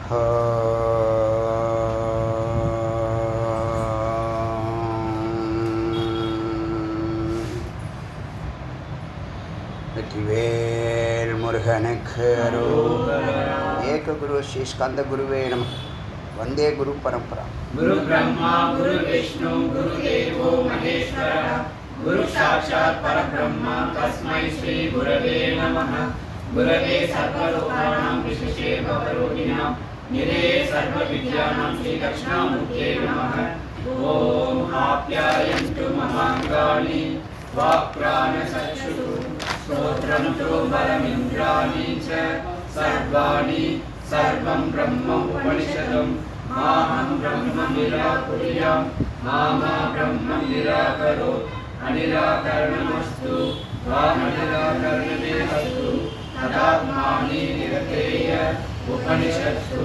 வெற்றிவேல் முருகனுக்கு அரோகரா. ஏக குரு ஸ்ரீ ஸ்கந்த குருவே நமः. வந்தே குரு பரம்பரா. குரு பிரம்மா குரு விஷ்ணு குரு தேவோ மகேஸ்வரः குரு சாட்சாத் பரபிரம்மா தஸ்மை ஸ்ரீ குரவே நமः. குரவே சர்வலோகானாம் விசேஷே பவரோகிணாம் நிரயே சர்வவித்யானாம் ஸ்ரீ தக்ஷணாமூர்த்தயே நமः. ஓம் ஆப்யாயந்து மமாங்கானி வாக்ப்ராணசக்ஷுः ஸ்ரோத்ரம் தோ பலமிந்திராணி ச சர்வாணி सर्वं ब्रह्म उपनिषदं माहं ब्रह्म निराकुर्यां मामा ब्रह्म निराकरो अनिराकरणमस्तु वामनिराकरणमेस्तु तदात्मानि निरतेय उपनिषत्सु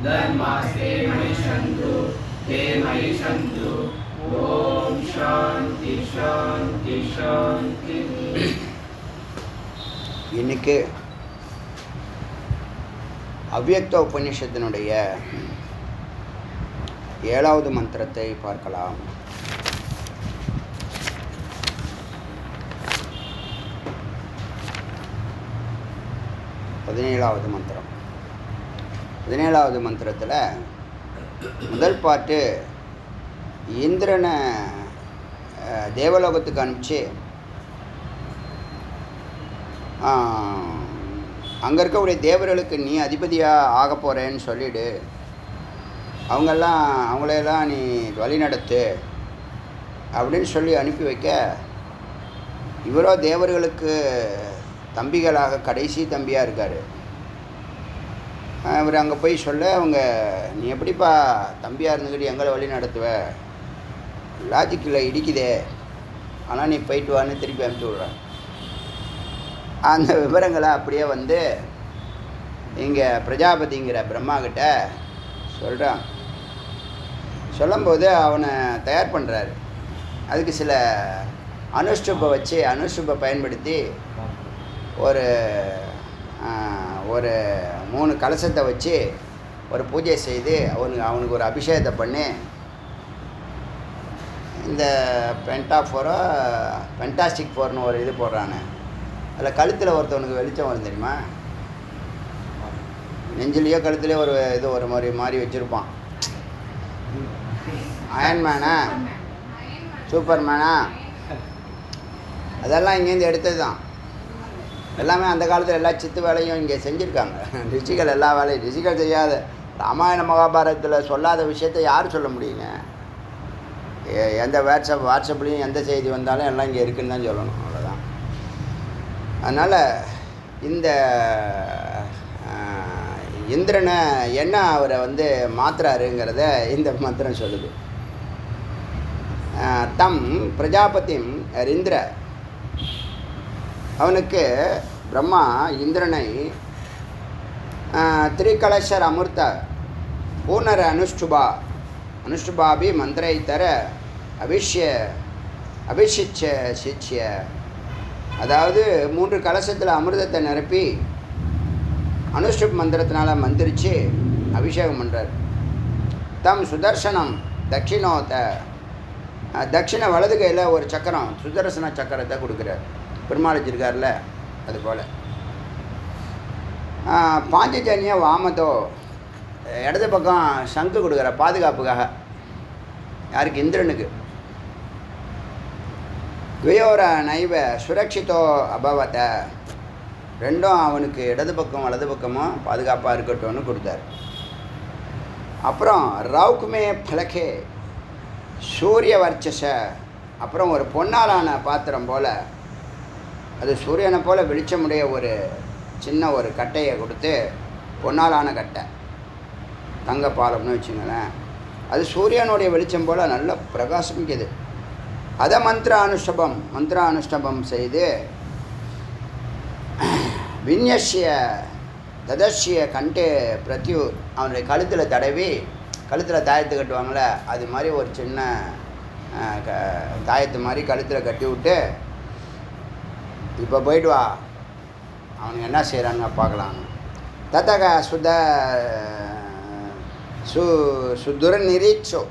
धर्मास्ते मयि सन्तु ते मयि सन्तु. ओम शांति शांति शांति. இன்னைக்கு அவ்யக்த உபநிஷத்தினுடைய 7வது மந்திரத்தை பார்க்கலாம். பதினேழாவது மந்திரம். 17வது மந்திரத்தில் முதல் பாட்டு இந்திரனை தேவலோகத்துக்கு அனுப்பிச்சு அங்கே இருக்கக்கூடிய தேவர்களுக்கு நீ அதிபதியாக ஆக போகிறேன்னு சொல்லிவிடு, அவங்களையெல்லாம் நீ வழி நடத்து அப்படின்னு சொல்லி அனுப்பி வைக்க, இவரோ தேவர்களுக்கு தம்பிகளாக கடைசி தம்பியாக இருக்கார். இவர் அங்கே போய் சொல்ல, அவங்க நீ எப்படிப்பா தம்பியாக இருந்துக்கிட்டு எங்களை வழி நடத்துவ, லாஜிக்கில் இடிக்குதே, ஆனால் நீ போயிட்டு வான்னு திருப்பி அனுப்பிச்சி விட்றேன். அந்த விவரங்களை அப்படியே வந்து இங்கே பிரஜாபதிங்கிற பிரம்மா கிட்ட சொல்கிறான். சொல்லும்போது அவனை தயார் பண்ணுறாரு. அதுக்கு சில அனுஷ்டுப்பை வச்சு அனுஷ்டுப்பை பயன்படுத்தி ஒரு 3 கலசத்தை வச்சு ஒரு பூஜை செய்து அவனுக்கு ஒரு அபிஷேகத்தை பண்ணி இந்த பென்டாஸ்டிக் 4ன்னு ஒரு இது போடுறானே, அதில் கழுத்தில் ஒருத்தவனுக்கு வெளிச்சம் வரும் தெரியுமா, நெஞ்சிலேயோ கழுத்துலேயோ ஒரு மாதிரி வச்சுருப்பான். அயன்மேனா சூப்பர்மேனா அதெல்லாம் இங்கேருந்து எடுத்தது தான். எல்லாமே அந்த காலத்தில் எல்லா சித்து வேலையும் இங்கே செஞ்சுருக்காங்க. ரிஷிகள் எல்லா வேலையும் ரிஷிகள் செய்யாத, ராமாயண மகாபாரதத்தில் சொல்லாத விஷயத்தை யார் சொல்ல முடியுங்க? எந்த வாட்ஸ்அப்லேயும் எந்த செய்தி வந்தாலும் எல்லாம் இங்கே இருக்குன்னு தான் சொல்லணும், அவ்வளோதான். அதனால் இந்த இந்திரனை என்ன அவரை வந்து மாத்துறாருங்கிறத இந்த மந்திரம் சொல்லுது. தம் பிரஜாபதிம் இந்திர, அவனுக்கு பிரம்மா இந்திரனை திரிகலசர் அமிர்த பூர்ணர அனுஷ்டுபாபி மந்திரைத்தர அபிஷிச்ச சிச்சிய, அதாவது 3 கலசத்தில் அமிர்தத்தை நிரப்பி அனுஷ்டுப் மந்திரத்தினால் மந்திரிச்சு அபிஷேகம் பண்ணுறார். தம் சுதர்சனம் தட்சிண வலது கையில் ஒரு சக்கரம், சுதர்சன சக்கரத்தை கொடுக்குறார். பெருமாள் வச்சிருக்கார்ல அது போல். பாஞ்சஜன்ய வாமதோ, இடது பக்கம் சங்கு கொடுக்குற பாதுகாப்புக்காக. யாருக்கு? இந்திரனுக்கு. துவயோர நைவ சுரக்ஷிதோ அபவத, ரெண்டும் அவனுக்கு இடது பக்கம் வலது பக்கமும் பாதுகாப்பாக இருக்கட்டும்னு கொடுத்தார். அப்புறம் ரவுக்குமே பலகே சூரிய வர்ச்சச, அப்புறம் ஒரு பொன்னாலான பாத்திரம் போல், அது சூரியனை போல் வெளிச்சமுடைய ஒரு சின்ன ஒரு கட்டையை கொடுத்து, பொன்னாலான கட்டை, தங்கப்பாலம்னு வச்சுங்களேன், அது சூரியனுடைய வெளிச்சம் போல் நல்ல பிரகாசிக்குது. அதை மந்திர அனுஷ்டபம் செய்து விந்யசிய ததர்ஷிய கண்டே பிரத்யூர், அவனுடைய கழுத்தில் தடவி, கழுத்தில் தாயத்து கட்டுவாங்களே அது மாதிரி ஒரு சின்ன தாயத்து மாதிரி கழுத்தில் கட்டி விட்டு, இப்போ போயிட்டு வா, அவனுக்கு என்ன செய்கிறாங்க பார்க்கலாம். தத்தக சுதுரநிரீட்சோ,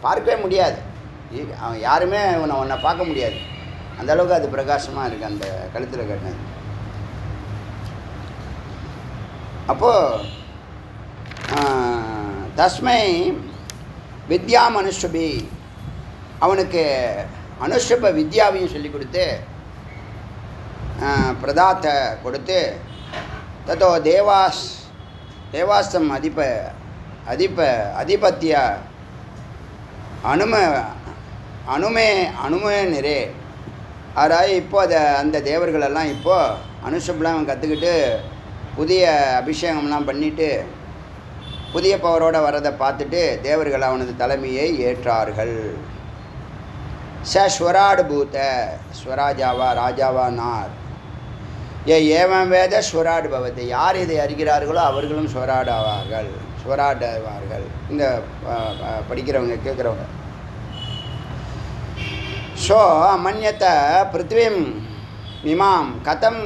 பார்க்கவே முடியாது. அவன் யாருமே உன்னை பார்க்க முடியாது. அந்த அளவுக்கு அது பிரகாசமாக இருக்குது அந்த கழுத்தில் கட்டினது. அப்போது தஸ்மை வித்யாம் அனுஷ்டபி, அவனுக்கு அனுஷ்டப வித்யாவையும் சொல்லி கொடுத்து பிரதாத்தை கொடுத்து தத்தோ தேவாஸ்தம் அதிபத்திய அனுமே நிறே. அதாவது இப்போ அந்த தேவர்களெல்லாம் இப்போது அனுஷப்லாம் அவன் கற்றுக்கிட்டு புதிய அபிஷேகம்லாம் பண்ணிவிட்டு புதிய பவரோடு வரதை பார்த்துட்டு தேவர்கள் அவனது தலைமையை ஏற்றார்கள். ஸ்வராடு பூத்த ஸ்வராஜாவா ராஜாவா நார் ஏவம் வேத ஸ்வராடு பவத்தை, யார் இதை அறிகிறார்களோ அவர்களும் ஸ்வராடாவார்கள். இந்த படிக்கிறவங்க கேட்குறவங்க. ஸோ அமன்யத்தை பிருத்திவீம் இமாம் கதம்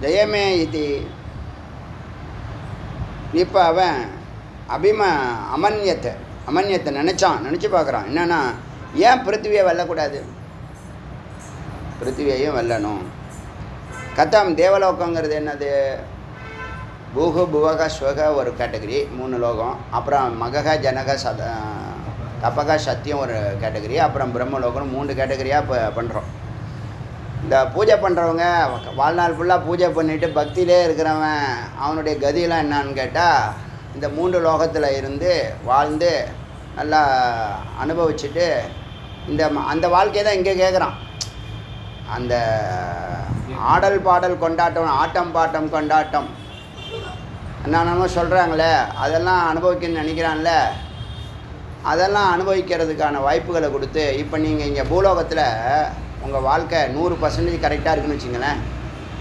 ஜெயமே இது. இப்போ அவன் அமன்யத்தை நினச்சி பார்க்குறான். என்னென்னா, ஏன் பிருத்திவியை வெல்லக்கூடாது, பிருத்திவியையும் வெல்லணும். கதம் தேவலோகங்கிறது என்னது, பூகு புவக ஸ்வக ஒரு கேட்டகரி 3 லோகம், அப்புறம் மகக ஜனக தபக சத்தியம் ஒரு கேட்டகரி, அப்புறம் பிரம்மலோகம் 3 கேட்டகரியாக இப்போ பண்ணுறோம். இந்த பூஜை பண்ணுறவங்க வாழ்நாள் ஃபுல்லாக பூஜை பண்ணிவிட்டு பக்தியிலே இருக்கிறவன் அவனுடைய கதியெல்லாம் என்னான்னு கேட்டால், இந்த 3 லோகத்தில் இருந்து வாழ்ந்து நல்லா அனுபவிச்சுட்டு அந்த வாழ்க்கையை தான் இங்கே கேட்குறான். அந்த ஆடல் பாடல் கொண்டாட்டம், ஆட்டம் பாட்டம் கொண்டாட்டம் என்னென்னமோ சொல்கிறாங்களே, அதெல்லாம் அனுபவிக்கணும்னு நினைக்கிறான்ல, அதெல்லாம் அனுபவிக்கிறதுக்கான வாய்ப்புகளை கொடுத்து, இப்போ நீங்கள் இங்கே பூலோகத்தில் உங்கள் வாழ்க்கை 100% கரெக்டாக இருக்குன்னு வச்சுங்களேன்.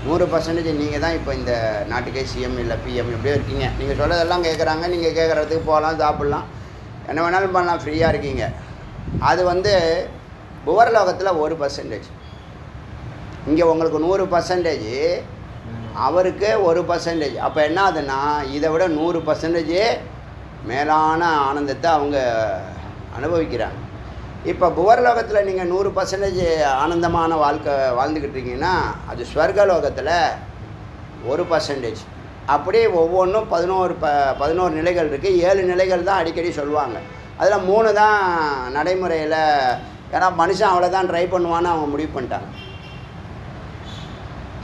100% நீங்கள் தான் இப்போ இந்த நாட்டுக்கே சிஎம் இல்லை பிஎம் எப்படியோ இருக்கீங்க. நீங்கள் சொல்கிறதெல்லாம் கேட்குறாங்க, நீங்கள் கேட்குறதுக்கு போகலாம், சாப்பிட்லாம், என்ன வேணாலும் பண்ணலாம், ஃப்ரீயாக இருக்கீங்க. அது புவர்லோகத்தில் 1%. இங்கே உங்களுக்கு 100%, அவருக்கு 1%. அப்போ என்ன ஆகுதுன்னா, இதை விட 100% மேலான ஆனந்தத்தை அவங்க அனுபவிக்கிறாங்க. இப்போ புவர்லோகத்தில் நீங்கள் 100% ஆனந்தமான வாழ்க்கை வாழ்ந்துக்கிட்டு இருக்கீங்கன்னா, அது ஸ்வர்கலோகத்தில் 1%. அப்படியே ஒவ்வொன்றும் 11 நிலைகள் இருக்குது. 7 நிலைகள் தான் அடிக்கடி சொல்லுவாங்க. அதில் 3 தான் நடைமுறையில். ஏன்னா மனுஷன் அவ்வளோதான் ட்ரை பண்ணுவான்னு அவங்க முடிவு பண்ணிட்டாங்க.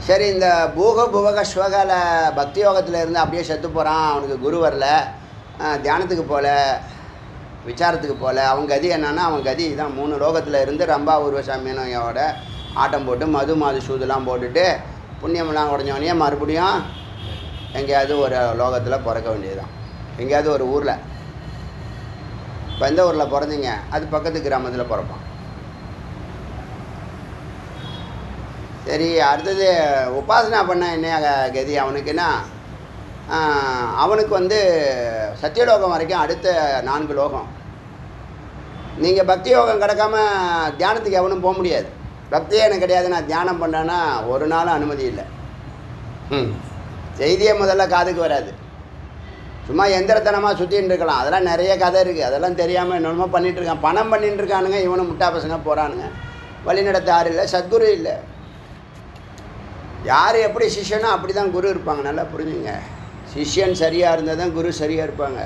சரி, இந்த புவக ஸ்வகால பக்தி யோகத்தில் இருந்து அப்படியே செத்து போகிறான், அவனுக்கு குரு வரல, தியானத்துக்கு போகல, விசாரத்துக்கு போகல. அவன் கதி என்னன்னா, அவன் கதி தான் 3 லோகத்தில் இருந்து ரம்பா உருவசாமியோட ஆட்டம் போட்டு மது சூதுலாம் போட்டுட்டு புண்ணியமெல்லாம் உடஞ்சவனையே மறுபடியும் எங்கேயாவது ஒரு லோகத்தில் பிறக்க வேண்டியதுதான். எங்கேயாவது ஒரு ஊரில், இப்போ எந்த ஊரில் பிறந்தீங்க, அது பக்கத்து கிராமத்தில் பிறப்பான். சரி, அடுத்தது உபாசனா பண்ண என்ன கதி அவனுக்குன்னா, அவனுக்கு சத்தியலோகம் வரைக்கும் அடுத்த 4 லோகம். நீங்கள் பக்தி யோகம் கிடக்காம தியானத்துக்கு எவனும் போக முடியாது. பக்தியே எனக்கு கிடையாது, நான் தியானம் பண்ணேன்னா ஒரு நாளும் அனுமதி இல்லை. செய்தியே முதல்ல காதுக்கு வராது. சும்மா எந்திரத்தனமாக சுற்றின்னு இருக்கலாம். அதெல்லாம் நிறைய கதை இருக்குது. அதெல்லாம் தெரியாமல் என்னென்னமோ பண்ணிகிட்ருக்கான், பணம் பண்ணிட்டு இருக்கானுங்க. இவனும் முட்டா பசங்க போகிறானுங்க. வழிநடத்த யாரும் இல்லை, சத்குரு இல்லை. யார் எப்படி சிஷ்யனோ அப்படி தான் குரு இருப்பாங்க. நல்லா புரிஞ்சுங்க. சிஷ்யன் சரியாக இருந்தால் தான் குரு சரியாக இருப்பாங்க.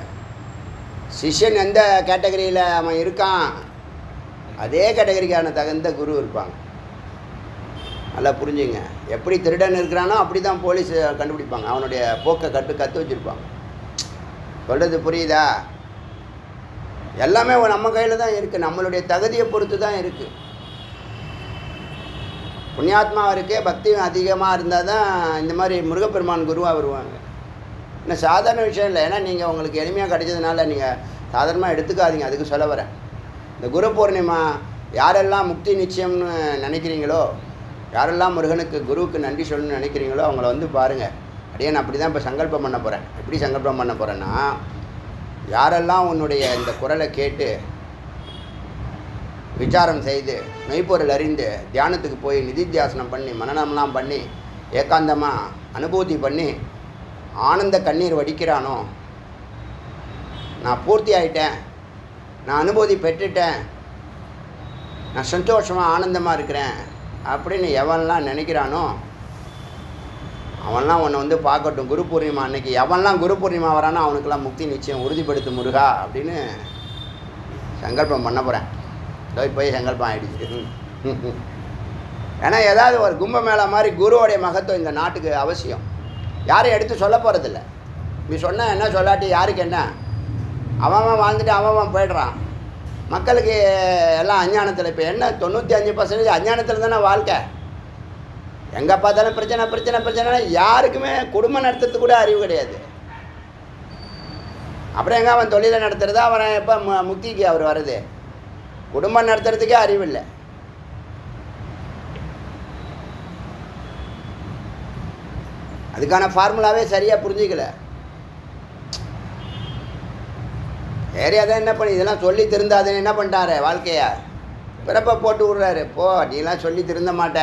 சிஷ்யன் எந்த கேட்டகரியில் அவன் இருக்கான், அதே கேட்டகரிக்கான தகுந்த குரு இருப்பாங்க. நல்லா புரிஞ்சுங்க. எப்படி திருடன் இருக்கிறானோ அப்படி தான் போலீஸ் கண்டுபிடிப்பாங்க. அவனுடைய போக்கை கற்று வச்சுருப்பாங்க. சொல்கிறது புரியுதா? எல்லாமே நம்ம கையில் தான் இருக்குது. நம்மளுடைய தகுதியை பொறுத்து தான் இருக்குது. புண்ணியாத்மாவாக இருக்கே பக்தி அதிகமாக இருந்தால் தான் இந்த மாதிரி முருகப்பெருமான் குருவாக வருவாங்க. இன்னும் சாதாரண விஷயம் இல்லை. ஏன்னா நீங்கள் உங்களுக்கு எளிமையாக கிடைச்சதுனால நீங்கள் சாதாரணமாக எடுத்துக்காதீங்க. அதுக்கு சொல்ல வரேன். இந்த குரு பூர்ணிமா யாரெல்லாம் முக்தி நிச்சயம்னு நினைக்கிறீங்களோ, யாரெல்லாம் முருகனுக்கு குருவுக்கு நன்றி சொல்லணும்னு நினைக்கிறீங்களோ அவங்கள பாருங்கள். அப்படியே நான் அப்படி தான் இப்போ சங்கல்பம் பண்ண போகிறேன். எப்படி சங்கல்பம் பண்ண போகிறேன்னா, யாரெல்லாம் உன்னுடைய இந்த குரலை கேட்டு விசாரம் செய்து மெய்ப்பொருள் அறிந்து தியானத்துக்கு போய் நிதித்தியாசனம் பண்ணி மனநம்லாம் பண்ணி ஏகாந்தமாக அனுபூதி பண்ணி ஆனந்த கண்ணீர் வடிக்கிறானோ, நான் பூர்த்தி ஆகிட்டேன், நான் அனுபூதி பெற்றுட்டேன், நான் சந்தோஷமாக ஆனந்தமாக இருக்கிறேன் அப்படின்னு எவன்லாம் நினைக்கிறானோ அவன்லாம் உன்னை வந்து பார்க்கட்டும். குரு பூர்ணிமா அன்னைக்கு எவன்லாம் குரு பூர்ணிமா வரானோ அவனுக்கெல்லாம் முக்தி நிச்சயம் உறுதிப்படுத்து முருகா அப்படின்னு சங்கல்பம் பண்ண போகிறேன். போய் சங்கல்பம் ஆகிடுச்சு. ஏன்னா ஏதாவது ஒரு கும்பமேளா மாதிரி குருவோடைய மகத்துவம் இந்த நாட்டுக்கு அவசியம். யாரும் எடுத்து சொல்ல போகிறதில்ல. இப்படி சொன்னால் என்ன, சொல்லாட்டி யாருக்கு என்ன, அவன் வாழ்ந்துட்டு அவன் போய்ட்றான். மக்களுக்கு எல்லாம் அஞ்ஞானத்தில். இப்போ என்ன 95% அஞ்ஞானத்தில் தானே வாழ்க்கை. எங்கே பார்த்தாலும் பிரச்சனை பிரச்சனை பிரச்சனை. யாருக்குமே குடும்பம் நடத்துறதுக்கு கூட அறிவு கிடையாது. அப்புறம் எங்கே அவன் தொழிலை நடத்துறது, அவன் எப்போ முக்திக்கு அவர் வருது? குடும்பம் நடத்துறதுக்கே அறிவு இல்லை. அதுக்கான ஃபார்முலாவே சரியாக புரிஞ்சிக்கல. ஏரியாதான் என்ன பண்ணி இதெல்லாம் சொல்லி திருந்தாதுன்னு என்ன பண்ணிட்டாரு வாழ்க்கைய பிறப்பை போட்டு விட்றாரு. போ, நீலாம் சொல்லி திருந்த மாட்ட.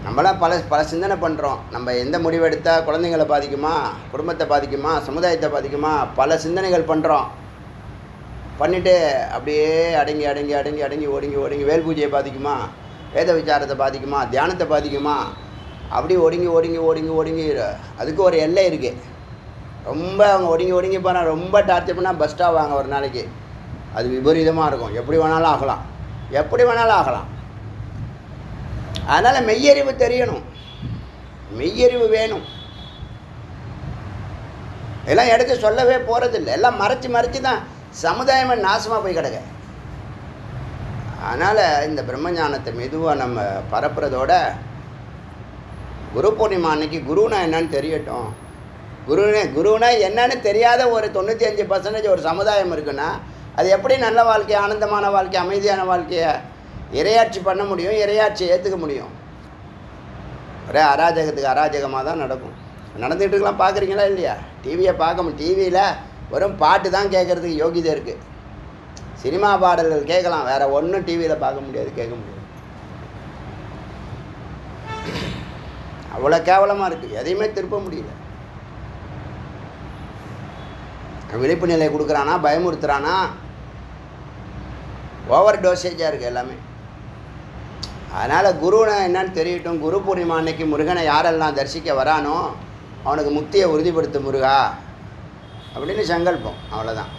நம்மளாம் பல சிந்தனை பண்ணுறோம். நம்ம எந்த முடிவு எடுத்தால் குழந்தைங்களை பாதிக்குமா, குடும்பத்தை பாதிக்குமா, சமுதாயத்தை பாதிக்குமா, பல சிந்தனைகள் பண்ணுறோம். பண்ணிவிட்டு அப்படியே அடங்கி அடங்கி அடங்கி அடங்கி ஒடுங்கி ஒடுங்கி வேல் பூஜையை பாதிக்குமா, வேத விசாரத்தை பாதிக்குமா, தியானத்தை பாதிக்குமா, அப்படி ஒடுங்கி ஒடுங்கி ஒடுங்கி ஒடுங்கி. அதுக்கு ஒரு எல்லை இருக்குது. ரொம்ப அவங்க ஒடுங்கி ஒடுங்கி போனால், ரொம்ப டார்ச்சர் பண்ணால் பஸ் ஸ்டாப் வாங்க ஒரு நாளைக்கு. அது விபரீதமாக இருக்கும். எப்படி வேணாலும் ஆகலாம், எப்படி வேணாலும் ஆகலாம். அதனால் மெய்யறிவு தெரியணும், மெய்யறிவு வேணும். எல்லாம் எடுத்து சொல்லவே போகிறதில்லை. எல்லாம் மறைச்சி மறைச்சி தான் சமுதாயமே நாசமாக போய் கிடக்க. அதனால் இந்த பிரம்மஞானத்தை மெதுவாக நம்ம பரப்புறதோட குரு பூர்ணிமா அன்னைக்கு குருனா என்னன்னு தெரியட்டும். குருனா என்னன்னு தெரியாத ஒரு 95% ஒரு சமுதாயம் இருக்குன்னா அது எப்படி நல்ல வாழ்க்கை, ஆனந்தமான வாழ்க்கை, அமைதியான வாழ்க்கையை இறையாட்சி பண்ண முடியும், இறையாட்சியை ஏற்றுக்க முடியும்? ஒரே அராஜகத்துக்கு அராஜகமாக தான் நடக்கும். நடந்துகிட்டு இருக்கலாம். பார்க்குறீங்களா இல்லையா? டிவியை பார்க்க டிவியில் வெறும் பாட்டு தான் கேட்குறதுக்கு யோகிதை இருக்குது. சினிமா பாடல்கள் கேட்கலாம், வேறு ஒன்றும் டிவியில் பார்க்க முடியாது, கேட்க முடியாது. அவ்வளோ கேவலமாக இருக்குது. எதையுமே திருப்ப முடியல. விழிப்பு நிலை கொடுக்குறானா, பயமுறுத்துறானா, ஓவர் டோசேஜாக இருக்குது எல்லாமே. அதனால் குருனை என்னன்னு தெரியட்டும். குரு பூர்ணிமா அன்னைக்கு முருகனை யாரெல்லாம் தரிசிக்க வரானோ அவனுக்கு முக்தியை உறுதிப்படுத்த முருகா அப்படின்னு சங்கல்பம். அவ்வளோதான்.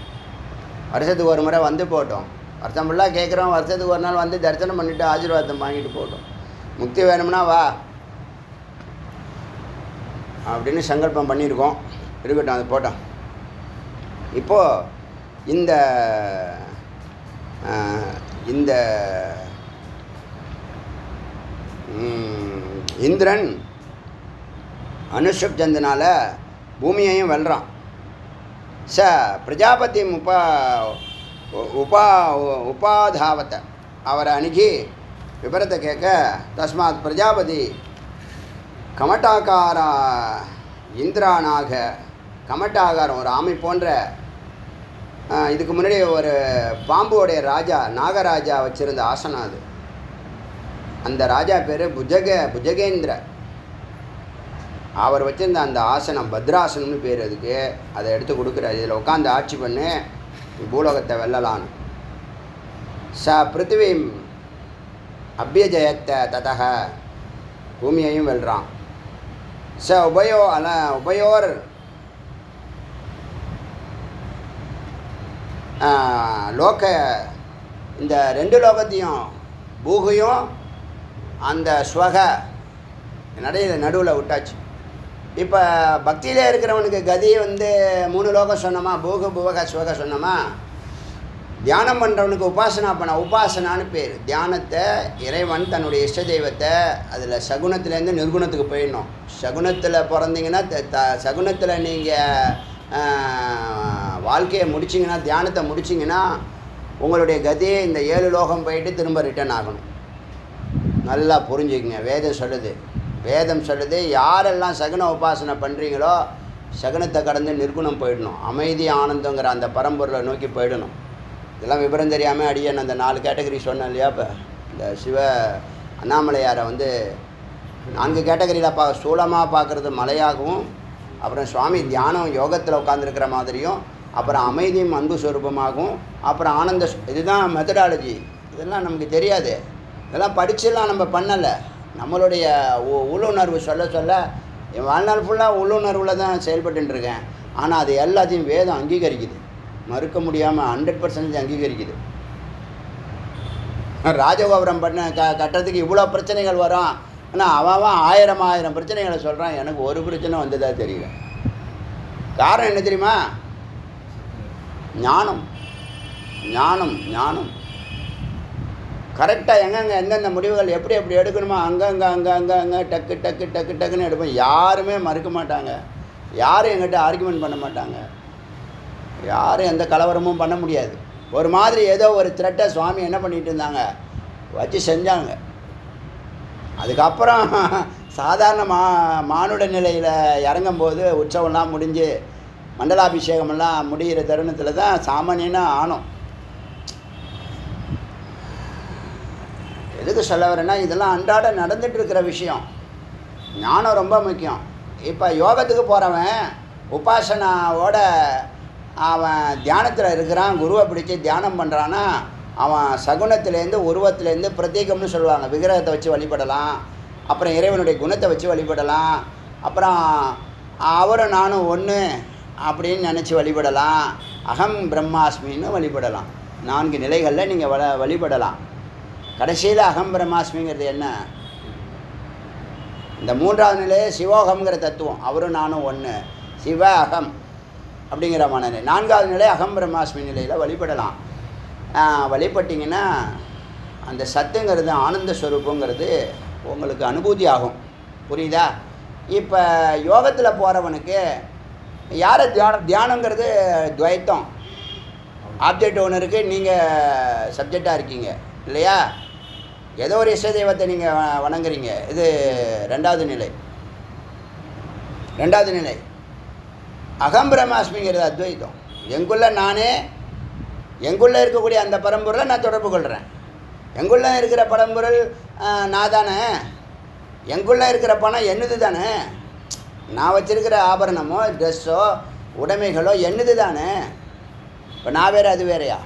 வருஷத்துக்கு ஒரு முறை வந்து போட்டோம். வருஷம் ஃபுல்லாக கேட்குறோம். வருஷத்துக்கு ஒரு நாள் வந்து தரிசனம் பண்ணிவிட்டு ஆசீர்வாதம் வாங்கிட்டு போட்டோம். முக்தி வேணும்னா வா அப்படின்னு சங்கல்பம் பண்ணியிருக்கோம். இருக்கட்டும், அது போட்டோம். இப்போது இந்த இந்திரன் அனுஷப் சந்தனால பூமியையும் வெல்றான். பிரஜாபதி உபாதாவத்தை அவரை அணுகி விபரத்தை கேட்க, தஸ்மாத் பிரஜாபதி கமட்டாக்கார இந்திரானாக, கமட்டாகாரம் ஒரு ஆமை போன்ற, இதுக்கு முன்னாடி ஒரு பாம்புடைய ராஜா நாகராஜா வச்சுருந்த ஆசனம் அது. அந்த ராஜா பேர் புஜகேந்திர. அவர் வச்சுருந்த அந்த ஆசனம் பத்ராசனம்னு பேர் அதுக்கு. அதை எடுத்து கொடுக்குறாரு. இதில் உட்காந்து ஆட்சி பண்ணி பூலோகத்தை வெல்லலான்னு. பிருத்திவி அபியஜயத்தை ததக, பூமியையும் வெல்றான். உபயோர் லோக, இந்த ரெண்டு லோகத்தையும் பூகையும் அந்த ஸ்வக நடுவில் விட்டாச்சு. இப்போ பக்தியிலே இருக்கிறவனுக்கு கதி வந்து 3 லோகம் சொன்னோமா, பூக புவக ஸ்வக சொன்னோமா. தியானம் பண்ணுறவனுக்கு உபாசனா பண்ண, உபாசனான்னு பேர். தியானத்தை இறைவன் தன்னுடைய இஷ்ட தெய்வத்தை அதில் சகுனத்துலேருந்து நிர்குணத்துக்கு போயிடணும். சகுனத்தில் பிறந்தீங்கன்னா சகுனத்தில் நீங்கள் வாழ்க்கையை முடிச்சிங்கன்னா, தியானத்தை முடிச்சிங்கன்னா உங்களுடைய கதியை இந்த 7 லோகம் போயிட்டு திரும்ப ரிட்டர்ன் ஆகணும். நல்லா புரிஞ்சுக்குங்க. வேதம் சொல்லுது யாரெல்லாம் சகுன உபாசனை பண்ணுறீங்களோ சகுனத்தை கடந்து நிர்குணம் போயிடணும். அமைதி ஆனந்தங்கிற அந்த பரம்பொருளை நோக்கி போயிடணும். இதெல்லாம் விவரம் தெரியாமல் அடியேன் அந்த 4 கேட்டகரி சொன்னேன் இல்லையா? இப்போ இந்த சிவ அண்ணாமலையாரை வந்து 4 கேட்டகரியில் ஸ்தூலமாக பார்க்குறது மலையாகவும், அப்புறம் சுவாமி தியானம் யோகத்தில் உட்காந்துருக்கிற மாதிரியும், அப்புறம் அமைதியும் அன்பு ஸ்வரூபமாகவும், அப்புறம் ஆனந்த இதுதான் மெத்தடாலஜி. இதெல்லாம் நமக்கு தெரியாது, இதெல்லாம் படிச்சுலாம் நம்ம பண்ணலை. நம்மளுடைய உள்ளுணர்வு சொல்ல சொல்ல என் வாழ்நாள் ஃபுல்லாக உள்ளுணர்வில் தான் செயல்பட்டுருக்கேன். ஆனால் அது எல்லாத்தையும் வேதம் அங்கீகரிக்குது, மறுக்க முடியாமல் 100% அங்கீகரிக்குது. ராஜகோபுரம் கட்டுறதுக்கு இவ்வளோ பிரச்சனைகள் வரும், ஆனால் அவன் 1000 பிரச்சனைகளை சொல்கிறான். எனக்கு ஒரு பிரச்சனை வந்ததா தெரியல. காரணம் என்ன தெரியுமா? ஞானம் ஞானம் ஞானம். கரெக்டாக எங்கெங்கே எந்தெந்த முடிவுகள் எப்படி எப்படி எடுக்கணுமோ அங்கே டக்கு டக்கு டக்கு டக்குன்னு எடுப்போம். யாருமே மறுக்க மாட்டாங்க, யாரும் எங்கிட்ட ஆர்குமெண்ட் பண்ண மாட்டாங்க, யாரும் எந்த கலவரமும் பண்ண முடியாது. ஒரு மாதிரி ஏதோ ஒரு த்ரெட்டை சுவாமி என்ன பண்ணிகிட்டு இருந்தாங்க, வச்சு செஞ்சாங்க. அதுக்கப்புறம் சாதாரண மானுட நிலையில் இறங்கும்போது உற்சவம்லாம் முடிஞ்சு மண்டலாபிஷேகமெல்லாம் முடிகிற தருணத்தில் தான் சாமானியனாக ஆனோம். எதுக்கு சொல்ல வரேன்னா, இதெல்லாம் அன்றாட நடந்துகிட்டு இருக்கிற விஷயம். ஞானம் ரொம்ப முக்கியம். இப்போ யோகத்துக்கு போகிறவன் உபாசனாவோட அவன் தியானத்தில் இருக்கிறான், குருவை பிடிச்சி தியானம் பண்ணுறான்னா, அவன் சகுனத்துலேருந்து உருவத்துலேருந்து பிரத்யேகம்னு சொல்லுவாங்க. விக்கிரகத்தை வச்சு வழிபடலாம், அப்புறம் இறைவனுடைய குணத்தை வச்சு வழிபடலாம், அப்புறம் அவரும் நானும் ஒன்று அப்படின்னு நினச்சி வழிபடலாம், அகம் பிரம்மாஸ்மின்னு வழிபடலாம். 4 நிலைகளில் நீங்கள் வழிபடலாம். கடைசியில் அகம் பிரம்மாஸ்மிங்கிறது என்ன? இந்த 3வது நிலையே சிவோகம்ங்கிற தத்துவம், அவரும் நானும் ஒன்று, சிவ அகம் அப்படிங்கிற மனநிலை. 4வது நிலை அகம் பிரம்மாஸ்மி நிலையில் வழிபடலாம். வழிபட்டிங்கன்னா அந்த சத்துங்கிறது ஆனந்த ஸ்வரூபங்கிறது உங்களுக்கு அனுபூதி ஆகும். புரியுதா? இப்போ யோகத்தில் போகிறவனுக்கு யாரை தியானங்கிறது துவைத்தம். ஆப்ஜெக்ட் ஒன்று இருக்குது, நீங்கள் சப்ஜெக்டாக இருக்கீங்க இல்லையா? ஏதோ ஒரு இஷ்ட தெய்வத்தை நீங்கள் வணங்குறீங்க. இது 2வது நிலை. 2வது நிலை அகம் பிரம்மாஸ்மிங்கிறது அத்வைத்தம். எங்குள்ள நானே, எங்குள்ளே இருக்கக்கூடிய அந்த பரம்பொருளை நான் தொடர்பு கொள்கிறேன். எங்குள்ளே இருக்கிற பரம்பொருள் நான் தானே, எங்குள்ளே இருக்கிற பணம் என்னது தானே, நான் வச்சுருக்கிற ஆபரணமோ ட்ரெஸ்ஸோ உடைமைகளோ என்னது தானே. இப்போ நான் வேறு அது வேறையா?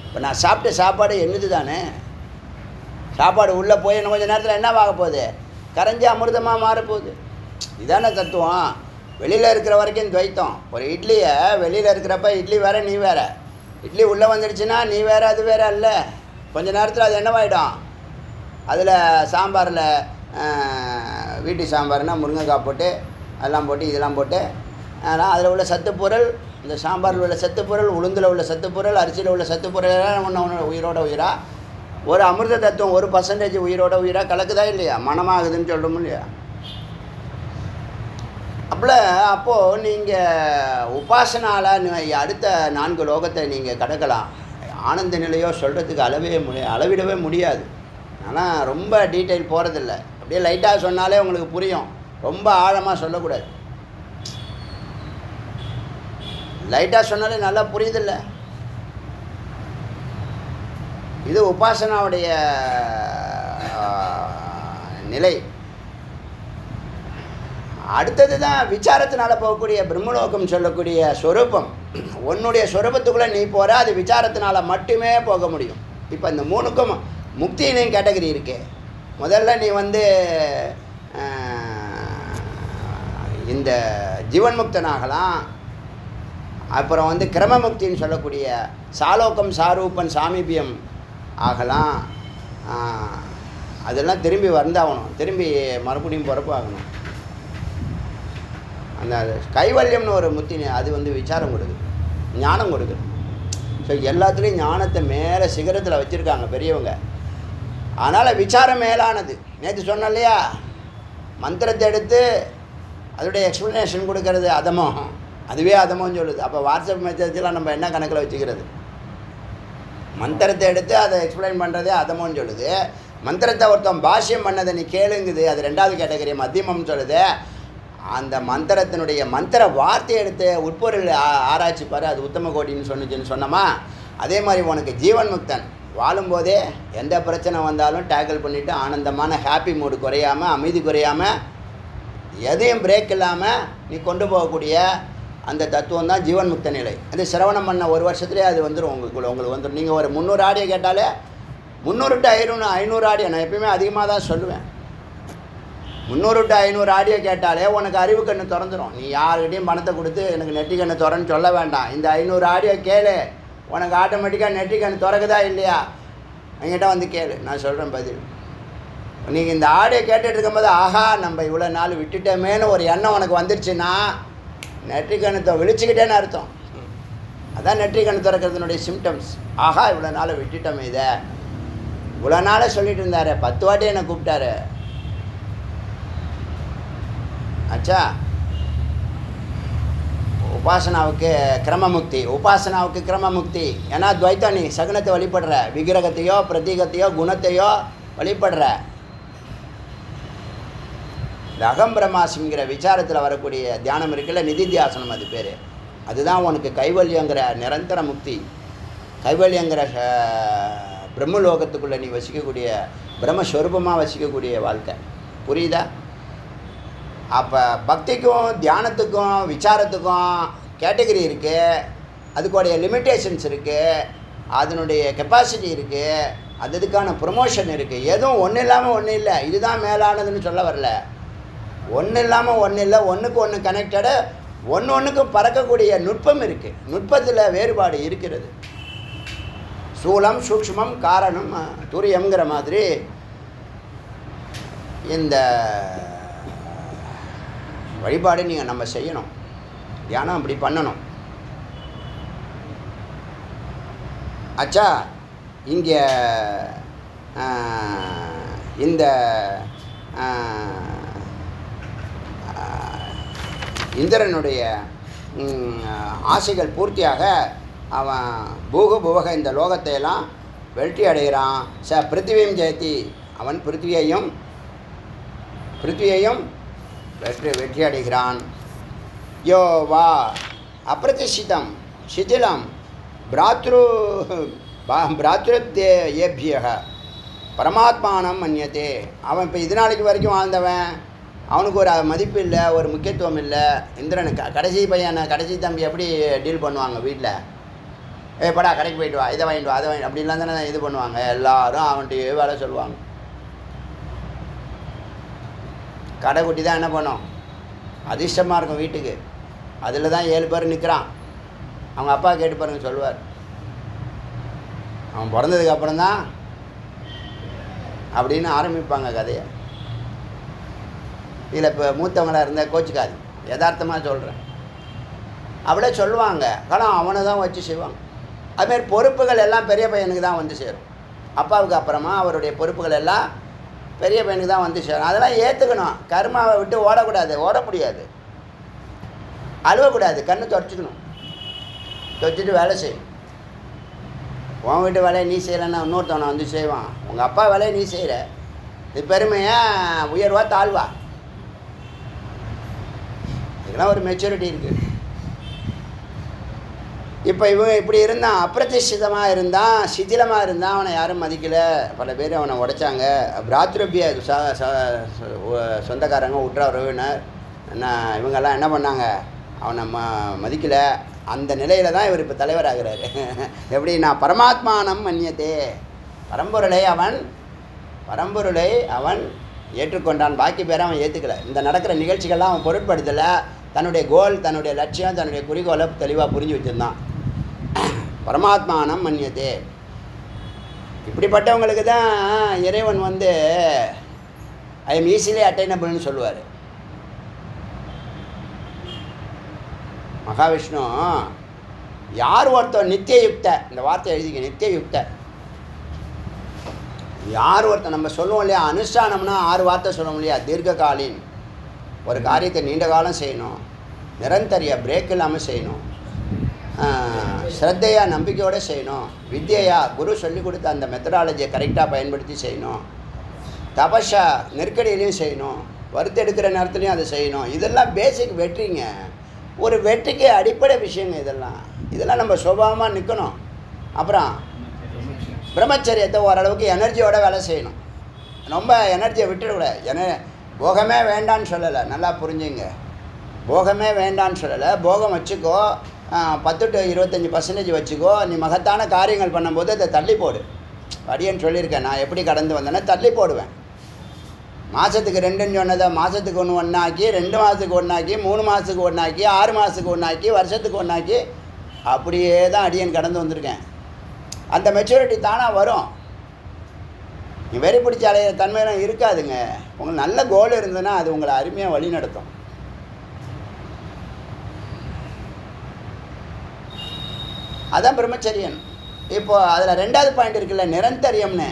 இப்போ நான் சாப்பிட்ட சாப்பாடு என்னது தானே. சாப்பாடு உள்ளே போய் இன்னும் கொஞ்சம் நேரத்தில் என்ன ஆக போகுது? கரைஞ்சி அமிர்தமாக மாறப்போகுது. இதானே தத்துவம். வெளியில் இருக்கிற வரைக்கும் துவைத்தம். ஒரு இட்லியை வெளியில் இருக்கிறப்ப இட்லி வேறு நீ வேறு, இட்லி உள்ளே வந்துடுச்சுன்னா நீ வேறு அது வேறு அல்ல. கொஞ்சம் நேரத்தில் அது என்னவாயிடும்? அதில் சாம்பாரில் வீட்டு சாம்பார்னால் முருங்கைக்காய் போட்டு அதெல்லாம் போட்டு இதெல்லாம் போட்டு, ஆனால் அதில் உள்ள சத்துப்பொருள், இந்த சாம்பாரில் உள்ள சத்துப்பொருள், உளுந்தில் உள்ள சத்துப்பொருள், அரிசியில் உள்ள சத்துப்பொருள் எல்லாம் ஒன்று உயிரோட உயிராக, ஒரு அமிர்த தத்துவம் 1% உயிரோட உயிராக கலக்குதா இல்லையா? மனமாகுதுன்னு சொல்கிறோம் இல்லையா? அப்போது நீங்கள் உபாசனால் அடுத்த 4 லோகத்தை நீங்கள் கடக்கலாம். ஆனந்த நிலையோ சொல்கிறதுக்கு அளவிடவே முடியாது. ஆனால் ரொம்ப டீட்டெயில் போகிறதில்ல. அப்படியே லைட்டாக சொன்னாலே உங்களுக்கு புரியும். ரொம்ப ஆழமாக சொல்லக்கூடாது. லைட்டாக சொன்னாலே நல்லா புரியுதில்ல. இது உபாசனாவுடைய நிலை. அடுத்தது தான் விசாரத்தினால் போகக்கூடிய பிரம்மலோகம் சொல்லக்கூடிய ஸ்வரூபம். உன்னுடைய ஸ்வரூபத்துக்குள்ளே நீ போகிற, அது விசாரத்தினால் மட்டுமே போக முடியும். இப்போ இந்த 3க்கும் முக்தியினையும் கேட்டகரி இருக்கு. முதல்ல நீ இந்த ஜீவன் முக்தனாகலாம். அப்புறம் கிரமமுக்தின்னு சொல்லக்கூடிய சாலோகம் சாரூபன் சாமீபியம் ஆகலாம். அதெல்லாம் திரும்பி வந்தாகணும், திரும்பி மறுபடியும் பிறப்பு ஆகணும். அந்த கைவல்யம்னு ஒரு முத்தி, அது விசாரம் கொடுக்குது, ஞானம் கொடுக்குது. ஸோ எல்லாத்துலேயும் ஞானத்தை மேலே சிகரத்தில் வச்சுருக்காங்க பெரியவங்க. அதனால் விசாரம் மேலானது. நேற்று சொன்னோம் இல்லையா, மந்திரத்தை எடுத்து அதோடைய எக்ஸ்ப்ளனேஷன் கொடுக்கறது அதமம், அதுவே அதமோன்னு சொல்லுது. அப்போ வாட்ஸ்அப் மெசேஜெலாம் நம்ம என்ன கணக்கில் வச்சுக்கிறது? மந்திரத்தை எடுத்து அதை எக்ஸ்பிளைன் பண்ணுறதே அதமோன்னு சொல்லுது. மந்திரத்தை ஒருத்தன் பாஷ்யம் பண்ணதை நீ கேளுங்குது, அது 2வது கேட்டகரி மத்தியமம்னு சொல்லுது. அந்த மந்திரத்தினுடைய மந்திர வார்த்தையை எடுத்து உட்பொருள் ஆராய்ச்சி பாரு, அது உத்தம கோட்டின்னு சொன்னிச்சுன்னு சொன்னோமா. அதே மாதிரி உனக்கு ஜீவன் முக்தன் வாழும்போதே எந்த பிரச்சனை வந்தாலும் டேக்கிள் பண்ணிவிட்டு ஆனந்தமான ஹாப்பி மூடு குறையாமல், அமைதி குறையாமல் எதையும் பிரேக் இல்லாமல் நீ கொண்டு போகக்கூடிய அந்த தத்துவம் தான் ஜீவன் முக்த நிலை. அது சிரவணம் பண்ண ஒரு வருஷத்துலேயே அது வந்துடும் உங்களுக்கு வந்துடும். நீங்கள் ஒரு 300 ஆடியோ கேட்டாலே 300 to 500 ஆடியோ, நான் எப்பயுமே அதிகமாக தான் சொல்லுவேன். 300 to 500 ஆடியோ கேட்டாலே உனக்கு அறிவு கண்ணு திறந்துடும். நீ யாருக்கிட்டையும் பணத்தை கொடுத்து எனக்கு நெட்டி கண்ணு திறன்னு சொல்ல வேண்டாம். இந்த 500 ஆடியோ கேளு, உனக்கு ஆட்டோமேட்டிக்காக நெட்டி கண்ணு திறக்குதா இல்லையா என்கிட்ட வந்து கேளு, நான் சொல்கிறேன் பதில். நீங்கள் இந்த ஆடியோ கேட்டுட்டு இருக்கும்போது ஆஹா நம்ம இவ்வளோ நாள் விட்டுட்டோமேன்னு ஒரு எண்ணம் உனக்கு வந்துருச்சுன்னா நெற்றிக்கணத்தை விழிச்சுக்கிட்டேன்னு அர்த்தம். அதான் நெற்றிக்கண் திறக்கிறதுனுடைய சிம்டம்ஸ். ஆஹா இவ்வளோ நாளை விட்டுட்டோமே, இதை இவ்வளோ நாளை சொல்லிட்டு இருந்தார், 10 வாட்டி என்னை கூப்பிட்டாரு. ஆச்சா, உபாசனாவுக்கு கிரமமுக்தி. ஏன்னா துவைத்தம், நீ சகுனத்தை வழிபடுற, விக்கிரகத்தையோ பிரதீகத்தையோ குணத்தையோ வழிபடுற. இந்த அகம் பிரம்மாஸ்மிங்கிற விசாரத்தில் வரக்கூடிய தியானம் இருக்குல்ல, நிதித்தியாசனம் அது பேர். அதுதான் உனக்கு கைவல்யங்கிற நிரந்தர முக்தி, கைவல்யங்கிற பிரம்மலோகத்துக்குள்ளே நீ வசிக்கக்கூடிய பிரம்மஸ்வரூபமாக வசிக்கக்கூடிய வாழ்க்கை. புரியுதா? அப்போ பக்திக்கும் தியானத்துக்கும் விசாரத்துக்கும் கேட்டகரி இருக்குது, அதுக்குடைய லிமிட்டேஷன்ஸ் இருக்குது, அதனுடைய கெப்பாசிட்டி இருக்குது, அதுக்கான ப்ரொமோஷன் இருக்குது. எதுவும் ஒன்றும் இல்லாமல் ஒன்றும் இல்லை, இதுதான் மேலானதுன்னு சொல்ல வரல. ஒன்றும் இல்லாமல் ஒன்றும் இல்லை, ஒன்றுக்கு ஒன்று கனெக்டடு, ஒன்றுக்கும் பறக்கக்கூடிய நுட்பம் இருக்குது. நுட்பத்தில் வேறுபாடு இருக்கிறது. சூலம் சூக்ஷ்மம் காரணம் துரியம்ங்கிற மாதிரி இந்த வழிபாடு நீங்கள் நம்ம செய்யணும். தியானம் அப்படி பண்ணணும். ஆச்சா, இங்கே இந்த இந்திரனுடைய ஆசைகள் பூர்த்தியாக அவன் பூக இந்த லோகத்தையெல்லாம் வெற்றி அடைகிறான். பிருத்திவியும் ஜெயத்தி, அவன் பிருத்திவியையும் வெற்றி அடைகிறான். யோ வா அப்பிரதிஷ்டிதம் சிதிலம் பிராத்ருத்யேபிய பரமாத்மானம் மன்யத்தே. அவன் இப்போ இது நாளைக்கு வரைக்கும் வாழ்ந்தவன், அவனுக்கு ஒரு மதிப்பு இல்லை, ஒரு முக்கியத்துவம் இல்லை. இந்திரனுக்கு கடைசி பையனை கடைசி தம்பி எப்படி டீல் பண்ணுவாங்க வீட்டில்? படா கடைக்கு போயிட்டு வா, இதை வாங்கிட்டு வா, அதை வாங்கிட்டு அப்படின்லாம் தானே இது பண்ணுவாங்க. எல்லோரும் அவன்கிட்ட வேலை சொல்லுவாங்க. கடைக்குட்டி தான் என்ன பண்ணும், அதிர்ஷ்டமாக இருக்கும் வீட்டுக்கு. அதில் தான் 7 பேர் நிற்கிறான். அவங்க அப்பா கேட்டு பாருங்க சொல்லுவார். அவன் பிறந்ததுக்கப்புறம் தான் அப்படின்னு ஆரம்பிப்பாங்க கதையை. இதில் இப்போ மூத்தவங்களாக இருந்தால் கோச்சிக்காது, யதார்த்தமாக சொல்கிறேன். அப்படியே சொல்லுவாங்க. ஆனால் அவனை தான் வச்சு செய்வாங்க. அதுமாரி பொறுப்புகள் எல்லாம் பெரிய பையனுக்கு தான் வந்து சேரும். அப்பாவுக்கு அப்புறமா அவருடைய பொறுப்புகள் எல்லாம் பெரிய பையனுக்கு தான் வந்து சேரும். அதெல்லாம் ஏற்றுக்கணும். கர்மாவை விட்டு ஓட முடியாது. அழுவக்கூடாது, கண்ணு தொடச்சிக்கணும். தொடச்சிட்டு வேலை செய்யும். உன் வீட்டு வேலையை நீ செய்யலைன்னா இன்னொருத்தவனை வந்து செய்வான். உங்கள் அப்பா வேலையை நீ செய்கிற, இது பெருமையாக உயர்வா தாழ்வா? இதெல்லாம் ஒரு மெச்சூரிட்டி இருக்குது. இப்போ இவன் இப்படி இருந்தான், அப்பிரதிஷ்டிதமாக இருந்தான், சிதிலமாக இருந்தான், அவனை யாரும் மதிக்கலை. பல பேர் அவனை உடைச்சாங்க. பிராத்ருபிய சொந்தக்காரங்க உற்ற உறவினர் இவங்கெல்லாம் என்ன பண்ணாங்க, அவனை மதிக்கலை. அந்த நிலையில் தான் இவர் இப்போ தலைவராகிறாரு. எப்படி, நான் பரமாத்மானம் மன்யத்தே, பரம்பொருளை அவன் ஏற்றுக்கொண்டான். பாக்கி பேரை அவன் ஏற்றுக்கலை. இந்த நடக்கிற நிகழ்ச்சிகள்லாம் அவன் பொருட்படுத்தலை. தன்னுடைய கோல், தன்னுடைய லட்சியம், தன்னுடைய குறிக்கோளை தெளிவாக புரிஞ்சு வச்சுருந்தான். பரமாத்மானம் மன்யத்தே. இப்படிப்பட்டவங்களுக்கு தான் இறைவன் வந்து ஐ எம் ஈஸிலி அட்டைனபிள்னு சொல்லுவார். மகாவிஷ்ணு யார் ஒருத்தர் நித்தியயுக்த, இந்த வார்த்தை எழுதிக்க, நித்தியயுக்த. யார் ஒருத்தர், நம்ம சொல்லுவோம் இல்லையா, அனுஷ்டானம்னா 6 வார்த்தை சொல்லுவோம் இல்லையா. தீர்க்ககாலின், ஒரு காரியத்தை நீண்ட காலம் செய்யணும், நிரந்தரியா பிரேக் இல்லாமல் செய்யணும், ஸ்ரத்தையா நம்பிக்கையோடு செய்யணும், வித்யா குரு சொல்லி கொடுத்த அந்த மெத்தடாலஜியை கரெக்டாக பயன்படுத்தி செய்யணும், தபஷா நெருக்கடியிலையும் செய்யணும், வறுத்தெடுக்கிற நேரத்துலையும் அதை செய்யணும். இதெல்லாம் பேசிக் வெற்றிங்க. ஒரு வெற்றிக்கு அடிப்படை விஷயங்க இதெல்லாம் நம்ம சுபாவமாக நிற்கணும். அப்புறம் பிரம்மச்சரியத்தை ஓரளவுக்கு எனர்ஜியோட வேலை செய்யணும். ரொம்ப எனர்ஜியை விட்டுடக்கூடாது. போகமே வேண்டான்னு சொல்லலை, நல்லா புரிஞ்சுங்க. போகமே வேண்டான்னு சொல்லலை. போகம் வச்சுக்கோ, 10 to 25% வச்சுக்கோ. நீ மகத்தான காரியங்கள் பண்ணும்போது அதை தள்ளி போடு. அடியேன்னு சொல்லியிருக்கேன். நான் எப்படி கடந்து வந்தேன்னா தள்ளி போடுவேன். மாதத்துக்கு 2ன்னு சொன்னதை மாதத்துக்கு ஒன்றாக்கி, 2 மாதத்துக்கு ஒன்றாக்கி, 3 மாதத்துக்கு ஒன்றாக்கி, 6 மாதத்துக்கு ஒன்றாக்கி, வருஷத்துக்கு ஒன்றாக்கி, அப்படியே தான் அடியேன் கடந்து வந்திருக்கேன். அந்த மெச்சூரிட்டி தானாக வரும். நீ வெறி பிடிச்ச அலையிற தன்மையெல்லாம் இருக்காதுங்க. உங்களுக்கு நல்ல கோல் இருந்ததுன்னா அது உங்களை அருமையாக வழி நடத்தும். அதான் பிரம்மச்சரியன். இப்போது அதில் 2வது பாயிண்ட் இருக்குல்ல, நிரந்தரியம்னு.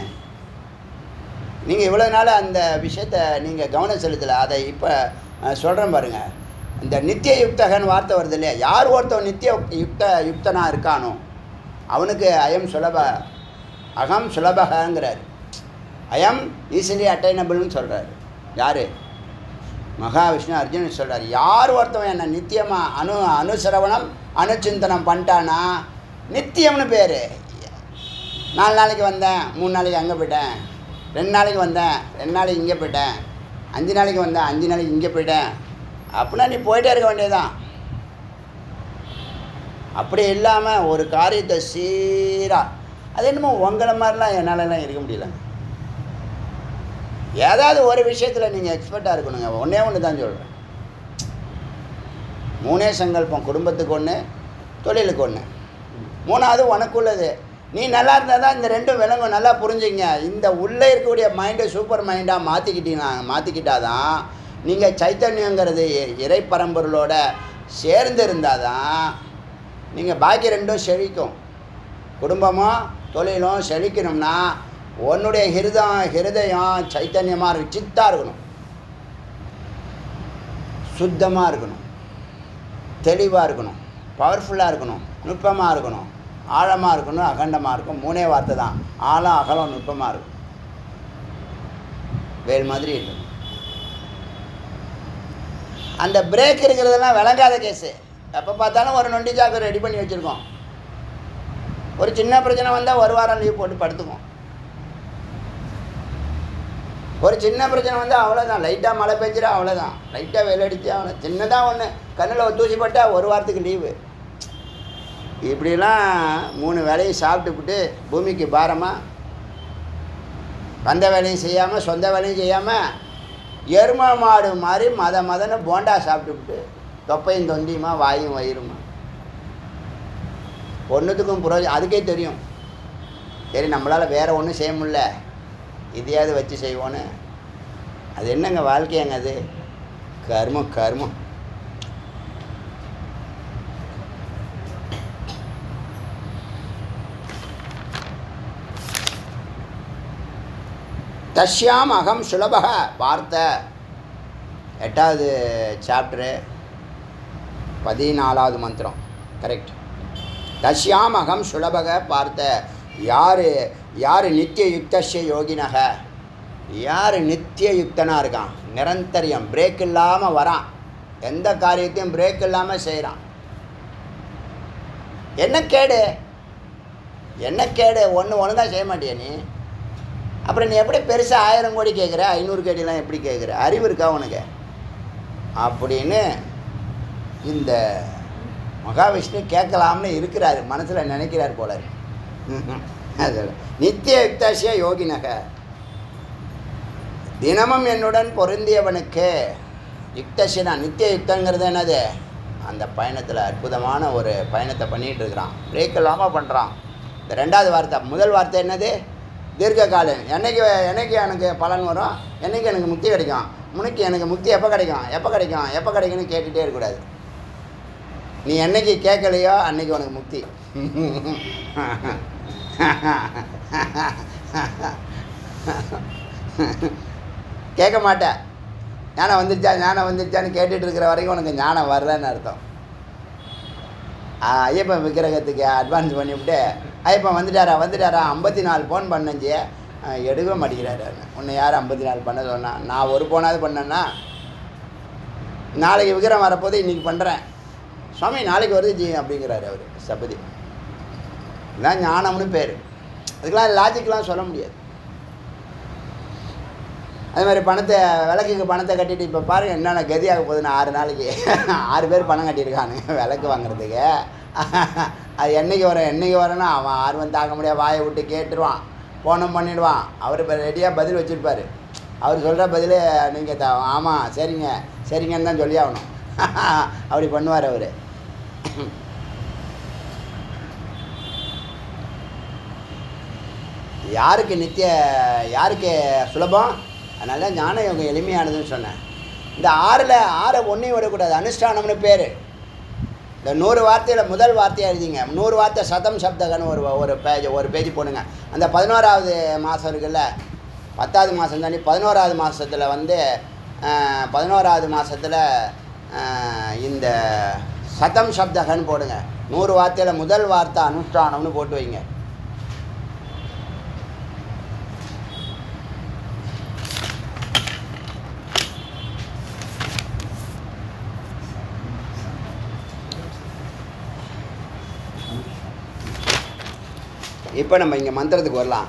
நீங்கள் இவ்வளோ நாள் அந்த விஷயத்தை நீங்கள் கவனம் செலுத்தலை. அதை இப்போ சொல்கிறேன் பாருங்கள். இந்த நித்திய யுக்தகன்னு வார்த்தை வருது இல்லையா? யார் ஒருத்தன் நித்திய யுக்தனாக இருக்கானோ அவனுக்கு அயம் சுலப, அகம் சுலபகங்கிறார். அயம் ஈஸிலி அட்டைனபிள்னு சொல்கிறார். யார்? மகாவிஷ்ணு அர்ஜுனன் சொல்கிறார். யார் ஒருத்தவன் என்னை நித்தியமாக அனுசரவணம் அனுச்சிந்தனம் பண்ணிட்டானா நித்தியம்னு பேர். 4 நாளைக்கு வந்தேன், 3 நாளைக்கு அங்கே போயிட்டேன், 2 நாளைக்கு வந்தேன், 2 நாளைக்கு இங்கே போயிட்டேன், 5 நாளைக்கு வந்தேன், 5 நாளைக்கு இங்கே போயிட்டேன் அப்படின்னா நீ போயிட்டே இருக்க வேண்டியதுதான். அப்படி இல்லாமல் ஒரு காரியத்தை சீராக, அது என்னமோ உங்களை மாதிரிலாம் என்னாலலாம் இருக்க முடியல. ஏதாவது ஒரு விஷயத்தில் நீங்கள் எக்ஸ்பர்ட்டாக இருக்கணுங்க. ஒன்று தான் சொல்கிறேன். 3 சங்கல்பம். குடும்பத்துக்கு 1, தொழிலுக்கு 1, 3வது உனக்குள்ளது. நீ நல்லா இருந்தால் தான் இந்த 2ம் விளங்கும். நல்லா புரிஞ்சுங்க. இந்த உள்ளே இருக்கக்கூடிய மைண்டை சூப்பர் மைண்டாக மாற்றிக்கிட்டாதான் நீங்கள் சைத்தன்யங்கிறது இறை பரம்பொருளோட சேர்ந்து இருந்தால் தான் நீங்கள் பாக்கி 2ம் செழிக்கும். குடும்பமும் தொழிலும் செழிக்கணும்னா உன்னுடைய ஹிருதயம் சைத்தன்யமாக இருக்கு, சித்தாக இருக்கணும், சுத்தமாக இருக்கணும், தெளிவாக இருக்கணும், பவர்ஃபுல்லாக இருக்கணும், நுட்பமாக இருக்கணும், ஆழமாக இருக்கணும், அகண்டமாக இருக்கும். 3 வார்த்தை தான். ஆழம், அகலம், நுட்பமாக இருக்கும். வேல் மாதிரி இருக்கும். அந்த பிரேக் இருக்கிறதெல்லாம் விளங்காத கேஸு. எப்போ பார்த்தாலும் ஒரு நொண்டி ஜாக்கை ரெடி பண்ணி வச்சுருக்கோம். ஒரு சின்ன பிரச்சனை வந்தால் 1 வாரம் லீவ் போட்டு படுத்துக்கும். ஒரு சின்ன பிரச்சனை வந்தால் அவ்வளோதான். லைட்டாக மழை பெஞ்சிடா அவ்வளோதான், லைட்டாக வெயில் அடிச்சு அவ்வளோ, சின்னதாக ஒன்று கண்ணில் தூசி பட்டால் 1 வாரத்துக்கு லீவு. இப்படிலாம் 3 வேலையும் சாப்பிட்டுவிட்டு பூமிக்கு பாரமாக வந்த வேலையும் செய்யாமல் சொந்த வேலையும் செய்யாமல் எருமை மாடு மாதிரி மதன்னு போண்டா சாப்பிட்டுவிட்டு தொப்பையும் தொந்தியுமா வாயும் வயிறுமா ஒன்றுத்துக்கும் அதுக்கே தெரியும். சரி, நம்மளால் வேறு ஒன்றும் செய்ய முடியல, இதையாவது வச்சு செய்வோன்னு. அது என்னங்க வாழ்க்கையாங்க? அது கர்மம். கர்மம். தஸ்யாம் அகம் சுலபக வார்த்தை 8வது சாப்டரு 14வது மந்திரம். கரெக்ட். தஸ்யாம் அகம் சுலபக பார்த்த. யார் நித்திய யுக்தஸ்ய யோகினக, யார் நித்திய யுக்தனாக இருக்கான், நிரந்தரியம், பிரேக் இல்லாமல் வரான், எந்த காரியத்தையும் பிரேக் இல்லாமல் செய்கிறான். என்ன கேடு ஒன்று ஒழுங்காக செய்ய மாட்டியா நீ? அப்புறம் நீ எப்படி பெருசாக 1000 கோடி கேட்குற, 500 கோடிலாம் எப்படி கேட்குற? அறிவு இருக்கா உனக்கு? அப்படின்னு இந்த மகாவிஷ்ணு கேட்கலாம்னு இருக்கிறாரு, மனசில் நினைக்கிறார் போல. அது நித்திய யுக்தாசிய யோகினக, தினமும் என்னுடன் பொருந்தியவனுக்கு. யுக்தசினா நித்திய யுக்தங்கிறது என்னது? அந்த பயணத்தில் அற்புதமான ஒரு பயணத்தை பண்ணிகிட்டு இருக்கிறான், பிரேக் இல்லாமல் பண்ணுறான். இந்த 2வது வார்த்தை. முதல் வார்த்தை என்னது? தீர்க்க காலம். என்னைக்கு எனக்கு பலன் வரும், என்றைக்கு எனக்கு முக்தி கிடைக்கும், எனக்கு முக்தி எப்போ கிடைக்கும்னு கேட்டுகிட்டே இருக்கக்கூடாது. நீ என்னைக்கு கேட்கலையோ அன்னைக்கு உனக்கு முக்தி. கேட்க மாட்டேன். ஞானம் வந்துருச்சான்னு கேட்டுட்டு இருக்கிற வரைக்கும் உனக்கு ஞானம் வரலன்னு அர்த்தம். ஐயப்பன் விக்கிரகத்துக்கு அட்வான்ஸ் பண்ணிவிட்டு ஐயப்பன் வந்துட்டாரா 54 ஃபோன் பண்ணஞ்சி எடுக்கவே மாட்டேங்கிறாரு. உன்னை யார் 54 பண்ண சொன்னான்? நான் ஒரு ஃபோனாவது பண்ணேன்னா, நாளைக்கு விக்கிரம் வரப்போது இன்றைக்கி பண்ணுறேன் சுவாமி, நாளைக்கு வருது ஜி அப்படிங்கிறாரு அவர் சபதி. இதுதான் ஞானம்னு பேர். அதுக்கெலாம் லாஜிக்கெலாம் சொல்ல முடியாது. அது மாதிரி பணத்தை விளக்குக்கு பணத்தை கட்டிட்டு இப்போ பாருங்கள் என்னென்ன கதியாக போகுதுன்னு 6 நாளைக்கு 6 பேர் பணம் கட்டியிருக்கானுங்க விளக்கு வாங்குறதுக்கு. அது என்றைக்கு வரேன்னா அவன் ஆர்வம் தாங்க முடியாது, வாயை விட்டு கேட்டுருவான், ஃபோனும் பண்ணிவிடுவான். அவர் இப்போ ரெடியாக பதில் வச்சுருப்பார். அவர் சொல்கிற பதிலே நீங்கள் ஆமாம் சரிங்க சரிங்கன்னு தான் சொல்லி ஆகணும். அப்படி பண்ணுவார் அவர். யாருக்கு சுலபம்? அதனால ஞான யோகம் எளிமையானதுன்னு சொன்னேன். இந்த 6 ஒன்றையும் விடக்கூடாது. அனுஷ்டானம்னு பேர். இந்த 100 வார்த்தையில் முதல் வார்த்தையாக எழுதிங்க. 100 வார்த்தை சதம் சப்தகன்னு ஒரு பேஜ் போடுங்க. அந்த 11வது மாதம் இருக்குல்ல, 10வது மாதம் தாண்டி 11வது மாதத்தில் 11வது மாதத்தில் இந்த சதம் சப்தகன்னு போடுங்க. 100 வார்த்தையில் முதல் வார்த்தை அனுஷ்டானம்னு போட்டு வைங்க. இப்போ நம்ம இங்கே மந்திரத்துக்கு வரலாம்.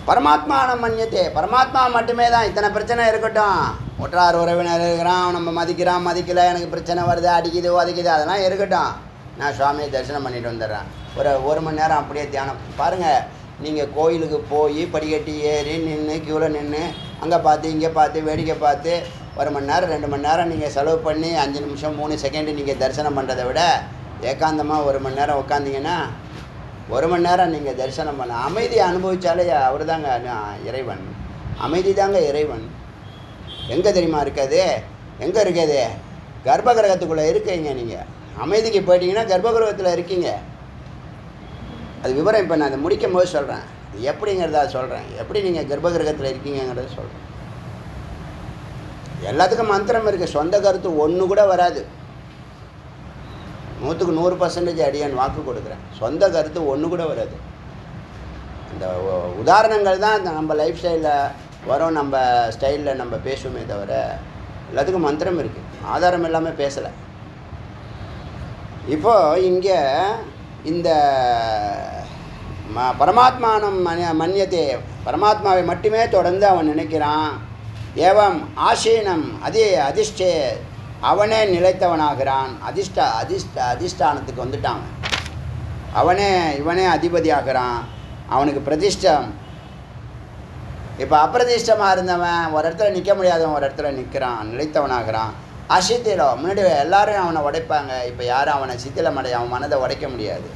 பரமாத்மான மன்யத்தே, பரமாத்மா மட்டுமே தான். இத்தனை பிரச்சனை இருக்கட்டும், ஒற்றார் உறவினர் இருக்கிறான், நம்ம மதிக்கலை, எனக்கு பிரச்சனை வருது, அடிக்குது உதைக்குது, அதெல்லாம் இருக்கட்டும். நான் சுவாமியை தரிசனம் பண்ணிட்டு வந்துடுறேன். ஒரு மணி நேரம் அப்படியே தியானம் பாருங்கள். நீங்கள் கோயிலுக்கு போய் படிக்கட்டி ஏறி நின்று க்யூவில் நின்று அங்கே பார்த்து இங்கே பார்த்து வேடிக்கை பார்த்து 1 மணி நேரம் 2 மணி நேரம் நீங்கள் செலவு பண்ணி 5 நிமிஷம் 3 செகண்டு நீங்கள் தரிசனம் பண்ணுறதை விட ஏகாந்தமாக 1 மணி நேரம் உட்காந்திங்கன்னா 1 மணி நேரம் நீங்கள் தரிசனம் பண்ண அமைதியை அனுபவித்தாலே அவர் தாங்க இறைவன். அமைதி தாங்க இறைவன். எங்கே தெரியுமா இருக்காது? எங்கே இருக்காது? கர்ப்ப கிரகத்துக்குள்ளே இருக்கீங்க. நீங்கள் அமைதிக்கு போயிட்டீங்கன்னா கர்ப்ப கிரகத்தில் இருக்கீங்க. அது விவரம் இப்போ நான் அதை முடிக்கும் போது சொல்கிறேன். இது எப்படிங்கிறதா சொல்கிறேன். எப்படி நீங்கள் கர்ப்ப கிரகத்தில் இருக்கீங்கிறத சொல்கிறேன். எல்லாத்துக்கும் மந்திரம் இருக்குது. சொந்த கருத்து ஒன்று கூட வராது. 100க்கு 100% அடியான் வாக்கு கொடுக்குறேன். சொந்த கருத்து ஒன்று கூட வராது. அந்த உதாரணங்கள் தான் நம்ம லைஃப் ஸ்டைலில் வரும். நம்ம ஸ்டைலில் நம்ம பேசுவோமே தவிர எல்லாத்துக்கும் மந்திரம் இருக்குது. ஆதாரம் இல்லாமல் பேசலை. இப்போது இங்கே இந்த பரமாத்மானம் மன்யத்தே, பரமாத்மாவை மட்டுமே தொடர்ந்து அவன் நினைக்கிறான். ஏவம் ஆசீனம் அதிஷ்டே, அவனே நிலைத்தவனாகிறான். அதிஷ்டானத்துக்கு வந்துட்டான். இவனே அதிபதி ஆகிறான். அவனுக்கு பிரதிஷ்டம். இப்போ அப்பிரதிஷ்டமாக இருந்தவன் ஒரு இடத்துல நிற்க முடியாதவன் ஒரு இடத்துல நிற்கிறான், நிலைத்தவனாகிறான். அசித்திலோ முன்னாடி எல்லாரும் அவனை உடைப்பாங்க. இப்போ யாரும் அவனை சித்திலமடைய அவன் மனதை உடைக்க முடியாது.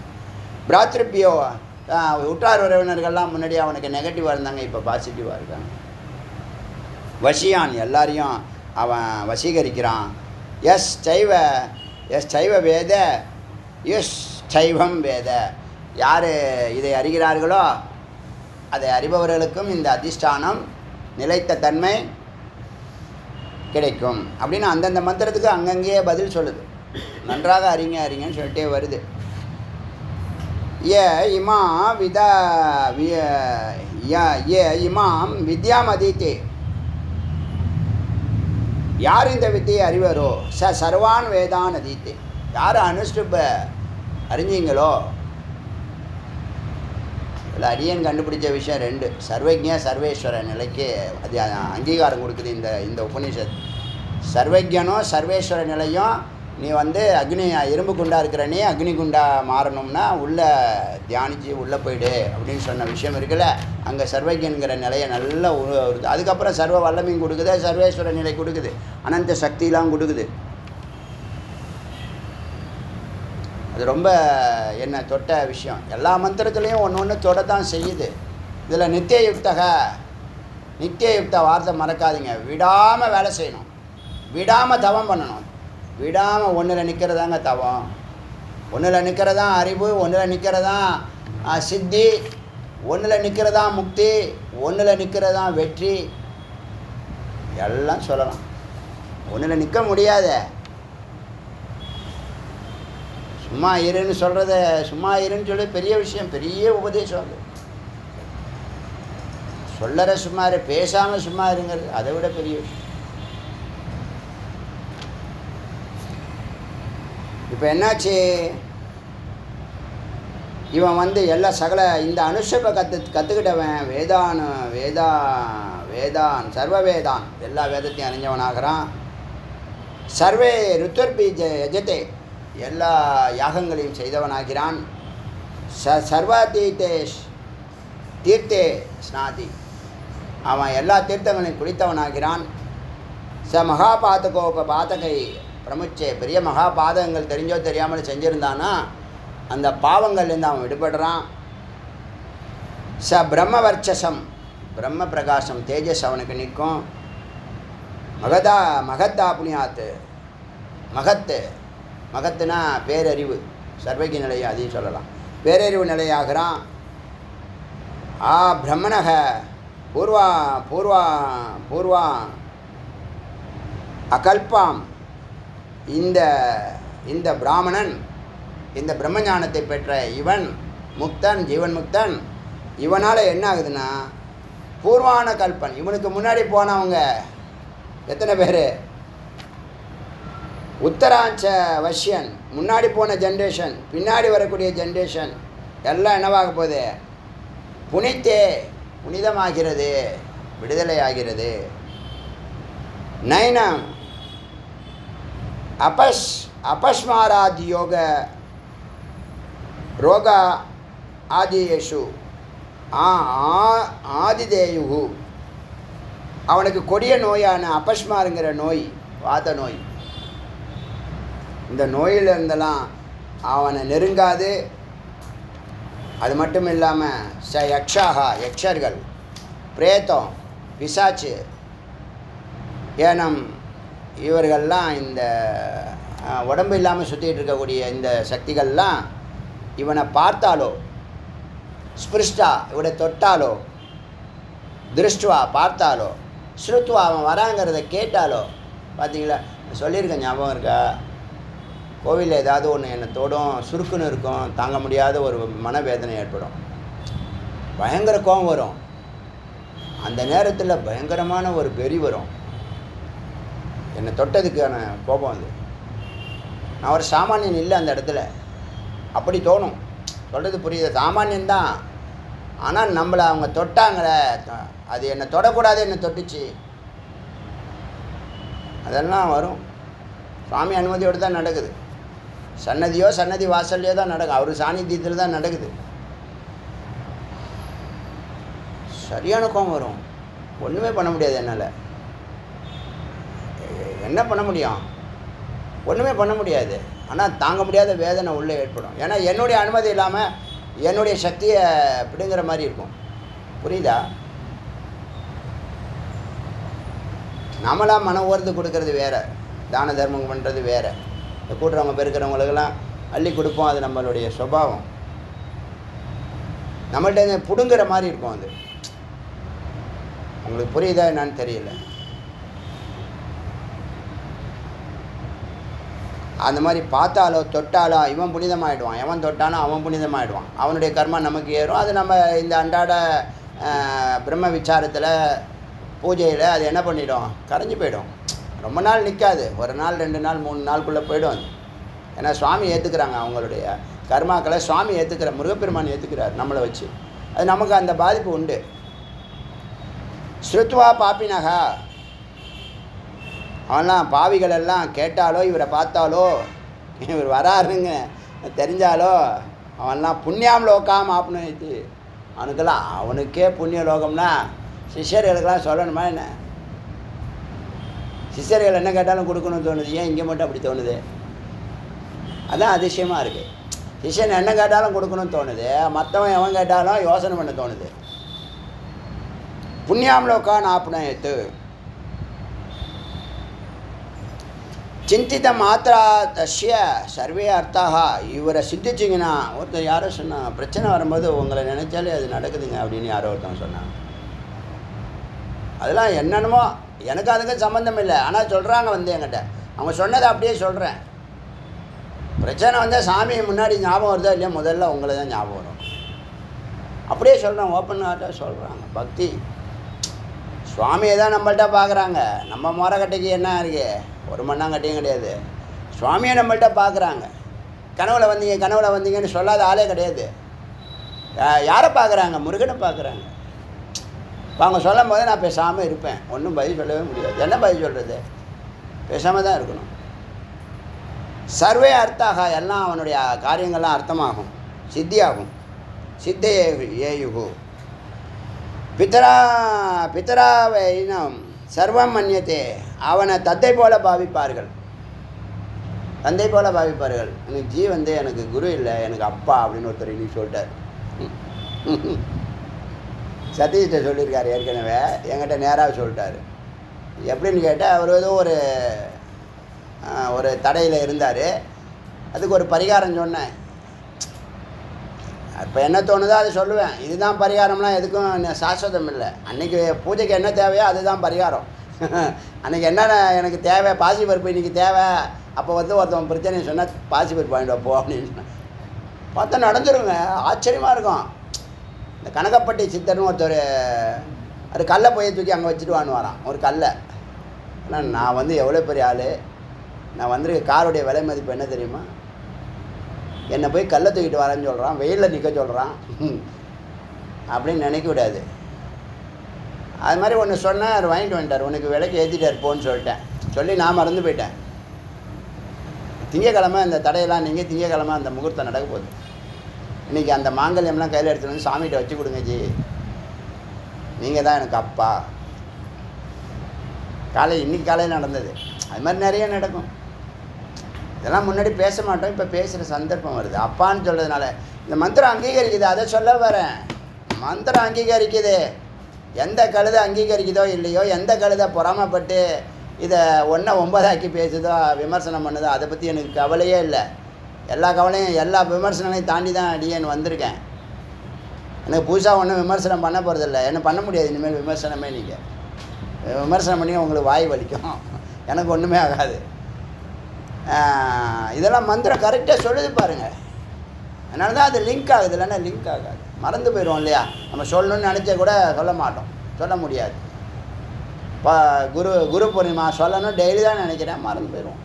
பிராத்ருப்பியோ உற்றார் உறவினர்கள்லாம் முன்னாடி அவனுக்கு நெகட்டிவாக இருந்தாங்க, இப்போ பாசிட்டிவாக இருக்காங்க. வசியான் எல்லாரையும் அவன் வசீகரிக்கிறான். எஸ் சைவ வேத சைவம் வேத. யார் இதை அறிகிறார்களோ அதை அறிபவர்களுக்கும் இந்த அதிஷ்டானம் நிலைத்த தன்மை கிடைக்கும் அப்படின்னு அந்தந்த மந்திரத்துக்கு அங்கங்கேயே பதில் சொல்லுது. நன்றாக அறிங்கன்னு சொல்லிட்டே வருது. இமாம் வித்யாம் அதீத்தே, யார் இந்த வித்தியை அறிவாரோ சர்வான் வேதான் அதீத்தே, யார் அனுஷ்டுப்ப அறிஞ்சிங்களோ. இல்லை அடியன் கண்டுபிடிச்ச விஷயம் 2. சர்வஜ்ஞ சர்வேஸ்வர நிலைக்கு அது அங்கீகாரம் கொடுக்குது இந்த உபநிஷத். சர்வஜ்ஞனும் சர்வேஸ்வர நிலையும் நீ அக்னி இரும்பு குண்டா இருக்கிற நீ அக்னி குண்டா மாறணும்னா உள்ளே தியானிச்சு உள்ளே போயிடு அப்படின்னு சொன்ன விஷயம் இருக்குல்ல. அங்கே சர்வஜ்ஞங்கிற நிலையை நல்லா வருது. அதுக்கப்புறம் சர்வ வல்லமையும் கொடுக்குது, சர்வேஸ்வர நிலை கொடுக்குது, அனந்த சக்தியெலாம் கொடுக்குது. அது ரொம்ப என்ன தொட்ட விஷயம். எல்லா மந்திரத்துலேயும் ஒன்று தொடத்தான் செய்யுது. இதில் நித்தியயுக்த வார்த்தை மறக்காதீங்க. விடாமல் வேலை செய்யணும், விடாமல் தவம் பண்ணணும். விடாமல் ஒன்றில் நிற்கிறதாங்க தவம், ஒன்றில் நிற்கிறதான் அறிவு, ஒன்றில் நிற்கிறதான் சித்தி, ஒன்றில் நிற்கிறதான் முக்தி, ஒன்றில் நிற்கிறதான் வெற்றி. எல்லாம் சொல்லலாம். ஒன்றில் நிற்க முடியாத சும்மா இருன்னு சொல்கிறத சும்மா இருன்னு சொல்லி பெரிய விஷயம், பெரிய உபதேசம். அது சொல்லற சும்மா இரு, பேசாமல் சும்மா இருங்கிறது அதை விட பெரிய விஷயம். இப்போ என்னாச்சு? இவன் வந்து எல்லா சகல இந்த அனுஷபை கற்றுக்கிட்டவன் வேதான் சர்வ வேதான் எல்லா வேதத்தையும் அறிஞ்சவனாகிறான். சர்வே ருத்வர்பி யஜதே எல்லா யாகங்களையும் செய்தவனாகிறான். சர்வாதீத்தே தீர்த்தே ஸ்நாதி அவன் எல்லா தீர்த்தங்களையும் குளித்தவனாகிறான். மகாபாதகை பிரமுச்சே பெரிய மகாபாதகங்கள் தெரிஞ்சோ தெரியாமல் செஞ்சுருந்தானா அந்த பாவங்கள்லேருந்து அவன் விடுபடுறான். பிரம்மவர்ச்சசம் பிரம்ம பிரகாசம் தேஜஸ் அவனுக்கு நிற்கும். மகத்தா புண்ணியாத்து மகத்துனா பேரறிவு சர்வகி நிலையை அதையும் சொல்லலாம். பேரறிவு நிலையாகிறான். பிரம்மணக பூர்வா அகல்பாம் இந்த பிராமணன் இந்த பிரம்மஞானத்தை பெற்ற இவன் முக்தன் ஜீவன் முக்தன். இவனால் என்ன ஆகுதுன்னா பூர்வான கல்பன் இவனுக்கு முன்னாடி போனவங்க எத்தனை பேர் உத்தராஞ்ச வஷ்யன் முன்னாடி போன ஜென்ரேஷன் பின்னாடி வரக்கூடிய ஜென்ரேஷன் எல்லாம் என்னவாக போகுது புனிதமாகிறது விடுதலை ஆகிறது. நைனம் அபஸ்மாராதி யோக ரோக ஆதியேஷு ஆதிதேயு அவனுக்கு கொடிய நோயான அபஸ்மாருங்கிற நோய் வாத நோய். இந்த நோயிலிருந்தெல்லாம் அவனை நெருங்காது. அது மட்டும் இல்லாமல் யக்ஷர்கள் பிரேத்தம் பிசாச்சு ஏனம் இவர்கள்லாம் இந்த உடம்பு இல்லாமல் சுற்றிட்டு இருக்கக்கூடிய இந்த சக்திகள்லாம் இவனை பார்த்தாலோ ஸ்பிருஷ்டா இவனை தொட்டாலோ திருஷ்டுவா பார்த்தாலோ ஸ்ருத்வா அவன் வராங்கிறத கேட்டாலோ பார்த்தீங்களா சொல்லியிருக்கேன் ஞாபகம் இருக்கா? கோவிலில் ஏதாவது ஒன்று என்னை தொடும் சுருக்குன்னு இருக்கும் தாங்க முடியாத ஒரு மனவேதனை ஏற்படும் பயங்கர கோபம் வரும். அந்த நேரத்தில் பயங்கரமான ஒரு வெறி வரும். என்னை தொட்டதுக்கான கோபம் அது. நான் ஒரு சாமானியன் இல்லை அந்த இடத்துல அப்படி தோணும். சொல்கிறது புரியுது சாமானியன்தான். ஆனால் நம்மளை அவங்க தொட்டாங்களே அது என்னை தொடக்கூடாது என்னை தொட்டுச்சு அதெல்லாம் வரும். சுவாமி அனுமதியோடு தான் நடக்குது. சன்னதி வாசல்லையோ தான் நடக்கும். அவர் சாநித்தியத்தில் தான் நடக்குது. சரியான கோபம் வரும். ஒன்றுமே பண்ண முடியாது என்னால். என்ன பண்ண முடியும்? ஒன்றுமே பண்ண முடியாது. ஆனால் தாங்க முடியாத வேதனை உள்ளே ஏற்படும். ஏன்னா என்னுடைய அனுமதி இல்லாமல் என்னுடைய சக்தியை பிடுங்கிற மாதிரி இருக்கும். புரியுதா? நம்மளாம் மன ஓர்ந்து கொடுக்கறது வேறு, தான தர்மம் பண்ணுறது வேறு. இந்த கூட்டுறவங்க பெருக்கிறவங்களுக்கெல்லாம் அள்ளி கொடுப்போம். அது நம்மளுடைய சுபாவம். நம்மள்ட்ட பிடுங்குற மாதிரி இருக்கும். அது உங்களுக்கு புரியுதா என்னான்னு தெரியல. அந்த மாதிரி பார்த்தாலோ தொட்டாலோ இவன் புனிதமாகிடுவான். எவன் தொட்டானோ அவன் புனிதமாகிடுவான். அவனுடைய கர்மா நமக்கு ஏறும். அது நம்ம இந்த அன்றாட பிரம்ம விசாரத்தில் பூஜையில் அது என்ன பண்ணிடும்? கரைஞ்சி போயிடும். ரொம்ப நாள் நிற்காது. ஒரு நாள் 2 நாள் 3 நாளுக்குள்ளே போய்டும் அது. ஏன்னா சுவாமி ஏற்றுக்கிறாங்க. அவங்களுடைய கர்மாக்களை சுவாமி ஏற்றுக்கிறார். முருகப்பெருமான் ஏற்றுக்கிறார் நம்மளை வச்சு. அது நமக்கு அந்த பாதிப்பு உண்டு. ஸ்ருத்வா பாப்பினகா அவன்லாம் பாவிகள் எல்லாம் கேட்டாலோ இவரை பார்த்தாலோ இவர் வராருங்க தெரிஞ்சாலோ அவன்லாம் புண்ணியாம் லோகாம் ஆப்னு அவனுக்கே புண்ணிய லோகம்னா சிஷ்யர்களுக்கெல்லாம் சொல்லணுமா என்ன? சிஷ்யர்கள் என்ன கேட்டாலும் கொடுக்கணும்னு தோணுது. ஏன் இங்கே மட்டும் அப்படி தோணுது? அதான் அதிசயமாக இருக்குது. சிஷ்யன் என்ன கேட்டாலும் கொடுக்கணும்னு தோணுது. மற்றவன் எவன் கேட்டாலும் யோசனை பண்ண தோணுது. புண்ணியாம் லோகான் ஆப்னேத்து சிந்தித்த மாத்திரா தஸ்ய சர்வே அர்த்தாக இவரை சிந்திச்சிங்கன்னா ஒருத்தர் யாரோ சொன்னாங்க பிரச்சனை வரும்போது உங்களை நினைச்சாலே அது நடக்குதுங்க அப்படின்னு யாரோ ஒருத்தவங்க சொன்னாங்க. அதெல்லாம் என்னென்னமோ எனக்கு அதுக்கு சம்மந்தம் இல்லை. ஆனால் சொல்கிறாங்க என்கிட்ட. அவங்க சொன்னதை அப்படியே சொல்கிறேன். பிரச்சனை வந்தால் சாமி முன்னாடி ஞாபகம் வருதா இல்லையா? முதல்ல உங்களை தான் ஞாபகம் வரும். அப்படியே சொல்கிறேன். ஓப்பன் ஹார்ட்டாக சொல்கிறாங்க. பக்தி சுவாமியை தான் நம்மள்கிட்ட பார்க்குறாங்க. நம்ம முறைக்கட்டைக்கு என்ன இருக்கு? ஒரு மண்ணாங்கட்டையும் கிடையாது. சுவாமியை நம்மள்கிட்ட பார்க்குறாங்க. கனவுல வந்தீங்கன்னு சொல்லாத ஆளே கிடையாது. யாரை பார்க்குறாங்க? முருகனை பார்க்குறாங்க. இப்போ அவங்க சொல்லும் போது நான் பேசாமல் இருப்பேன், ஒன்றும் பதில் சொல்லவே முடியாது. என்ன பதில் சொல்கிறது? பேசாமல் தான் இருக்கணும். சர்வே அர்த்தாக, எல்லாம் அவனுடைய காரியங்கள்லாம் அர்த்தமாகும், சித்தியாகும். சித்தே ஏயுகு பித்தராவைனம் சர்வம் மன்யத்தே, அவனை தந்தை போல பாவிப்பார்கள். தந்தை போல பாவிப்பார்கள். எனக்கு எனக்கு குரு இல்லை, எனக்கு அப்பா அப்படின்னு ஒருத்தர் இன்னைக்கு சொல்லிட்டார். சதீஷ்கிட்ட சொல்லியிருக்காரு ஏற்கனவே, என்கிட்ட நேராக சொல்லிட்டார். எப்படின்னு கேட்டால், அவர் ஏதோ ஒரு தடையில் இருந்தார், அதுக்கு ஒரு பரிகாரம் சொன்னேன். இப்போ என்ன தோணுதோ அதை சொல்லுவேன். இதுதான் பரிகாரம்லாம் எதுக்கும் சாஸ்வதம் இல்லை. அன்றைக்கி பூஜைக்கு என்ன தேவையோ அதுதான் பரிகாரம். அன்றைக்கி என்ன எனக்கு தேவை, பாசி பருப்பு இன்றைக்கி தேவை, அப்போ ஒருத்தவன் பிரச்சனை சொன்னால் பாசி பருப்பு வாங்கிட்டு வைப்போம் அப்படின்னு சொன்னேன். பார்த்தா நடந்துருங்க, ஆச்சரியமாக இருக்கும். இந்த கனகப்பட்டி சித்தர்னு ஒருத்தர், அது கல்லை போய் தூக்கி அங்கே வச்சுட்டு வாங்குவாராம், ஒரு கல்லை. ஆனால் நான் எவ்வளோ பெரிய ஆள், நான் வந்திருக்க காருடைய விலை மதிப்பு என்ன தெரியுமா? என்னை போய் கல்லை தூக்கிட்டு வரேன்னு சொல்கிறான், வெயிலில் நிற்க சொல்கிறான் அப்படின்னு நினைக்க விடாது. அது மாதிரி ஒன்று சொன்னேன், அவர் வாங்கிட்டு வந்துட்டார். உனக்கு விலைக்கு ஏற்றிட்டார் போன்னு சொல்லிட்டேன். சொல்லி நான் மறந்து போயிட்டேன். திங்கக்கிழமை இந்த தடையெல்லாம் நீங்கள் திங்கக்கிழமை அந்த முகூர்த்தம் நடக்க போகுது. இன்றைக்கி அந்த மாங்கல்யம்லாம் கையில் எடுத்துகிட்டு வந்து சாமிகிட்ட வச்சு கொடுங்க ஜி, நீங்கள் தான் எனக்கு அப்பா. இன்றைக்கி காலையில் நடந்தது. அது மாதிரி நிறைய நடக்கும். இதெல்லாம் முன்னாடி பேச மாட்டோம், இப்போ பேசுகிற சந்தர்ப்பம் வருது. அப்பான்னு சொல்கிறதுனால இந்த மந்திரம் அங்கீகரிக்குது. அதை சொல்ல வரேன். மந்திரம் அங்கீகரிக்குது. எந்த கழுதை அங்கீகரிக்குதோ இல்லையோ, எந்த கழுதை பொறாமப்பட்டு இதை 1 9 பேசுதோ, விமர்சனம் பண்ணுதோ, அதை பற்றி எனக்கு கவலையே இல்லை. எல்லா கவலையும், எல்லா விமர்சனங்களையும் தாண்டி தான் அடியேன்னு வந்திருக்கேன். எனக்கு புதுசாக ஒன்றும் விமர்சனம் பண்ண போகிறதில்ல. என்ன பண்ண முடியாது இனிமேல் விமர்சனமே. நீங்கள் விமர்சனம் பண்ணி உங்களுக்கு வாய் வலிக்கும், எனக்கு ஒன்றுமே ஆகாது. இதெல்லாம் மந்திரம் கரெக்டாக சொல்லுது பாருங்கள். அதனால தான் அது லிங்க் ஆகுது, இல்லைன்னா லிங்க் ஆகாது. மறந்து போயிடுவோம் இல்லையா? நம்ம சொல்லணும்னு நினச்சா கூட சொல்ல மாட்டோம், சொல்ல முடியாது. இப்போ குரு பூர்ணிமா சொல்லணும் டெய்லி தான் நினைக்கிறேன், மறந்து போயிடுவோம்.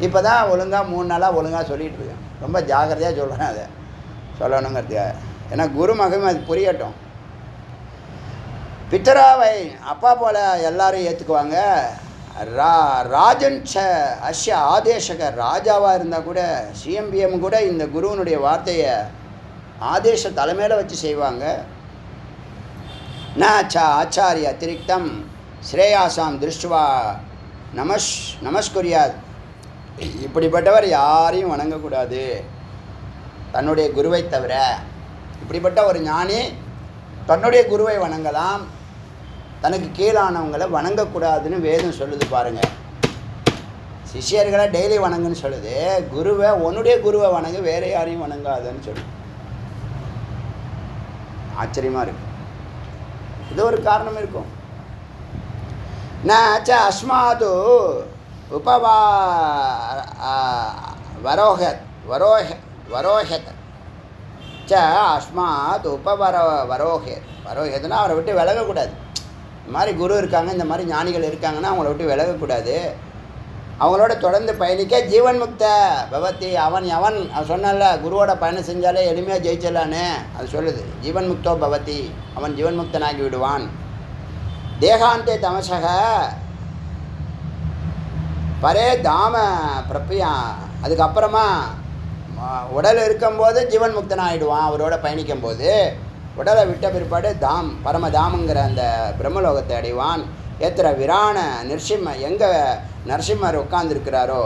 இப்போ தான் ஒழுங்காக 3 நாளாக ஒழுங்காக சொல்லிகிட்டு இருக்கேன். ரொம்ப ஜாக்கிரதையாக சொல்கிறேன் அதை சொல்லணுங்கிறதுக்காக. ஏன்னா குரு மகிமை அது புரியட்டும். பித்தராவை அப்பா போல் எல்லாரும் ஏற்றுக்குவாங்க. ராஜன் அஷ்ய ஆதேசக, ராஜாவாக இருந்தால் கூட, சிஎம்பிஎம் கூட இந்த குருவனுடைய வார்த்தையை ஆதேச தலைமையில் வச்சு செய்வாங்க. ஆச்சாரிய அத்திரிக்தம் ஸ்ரேயாசாம் திருஷ்டுவா நமஸ்குரியாத். இப்படிப்பட்டவர் யாரையும் வணங்கக்கூடாது தன்னுடைய குருவை தவிர. இப்படிப்பட்ட ஒரு ஞானி தன்னுடைய குருவை வணங்கலாம், தனக்கு கீழானவங்களை வணங்கக்கூடாதுன்னு வேதம் சொல்லுது பாருங்கள். சிஷியர்களை டெய்லி வணங்குன்னு சொல்லுது. உன்னுடைய குருவை வணங்கு, வேறு யாரையும் வணங்காதுன்னு சொல்லு. ஆச்சரியமாக இருக்கும். இது ஒரு காரணம் இருக்கும். அஸ்மாது உபவா வரோஹத் அஸ்மாத் வரோஹத்னா அவரை விட்டு விலகக்கூடாது. இந்த மாதிரி குரு இருக்காங்க, இந்த மாதிரி ஞானிகள் இருக்காங்கன்னா அவங்கள விட்டு விலகக்கூடாது. அவங்களோட தொடர்ந்து பயணிக்க ஜீவன் முக்த பவதி. அவன் சொன்னால குருவோட பயணம் செஞ்சாலே எளிமையாக ஜெயிச்சலான்னு அது சொல்லுது. ஜீவன் முக்தோ பவதி, அவன் ஜீவன் முக்தனாகி விடுவான். தேகாந்தே தமசக பரே தாம பிரப்பியா. அதுக்கப்புறமா உடல் இருக்கும்போது ஜீவன் முக்தனாக ஆகிடுவான். அவரோட பயணிக்கும் போது உடலை விட்ட பிற்பாடு பரமதாமுங்கிற அந்த பிரம்மலோகத்தை அடைவான். ஏத்திர விராண எங்கே நரசிம்மர் உட்கார்ந்துருக்கிறாரோ,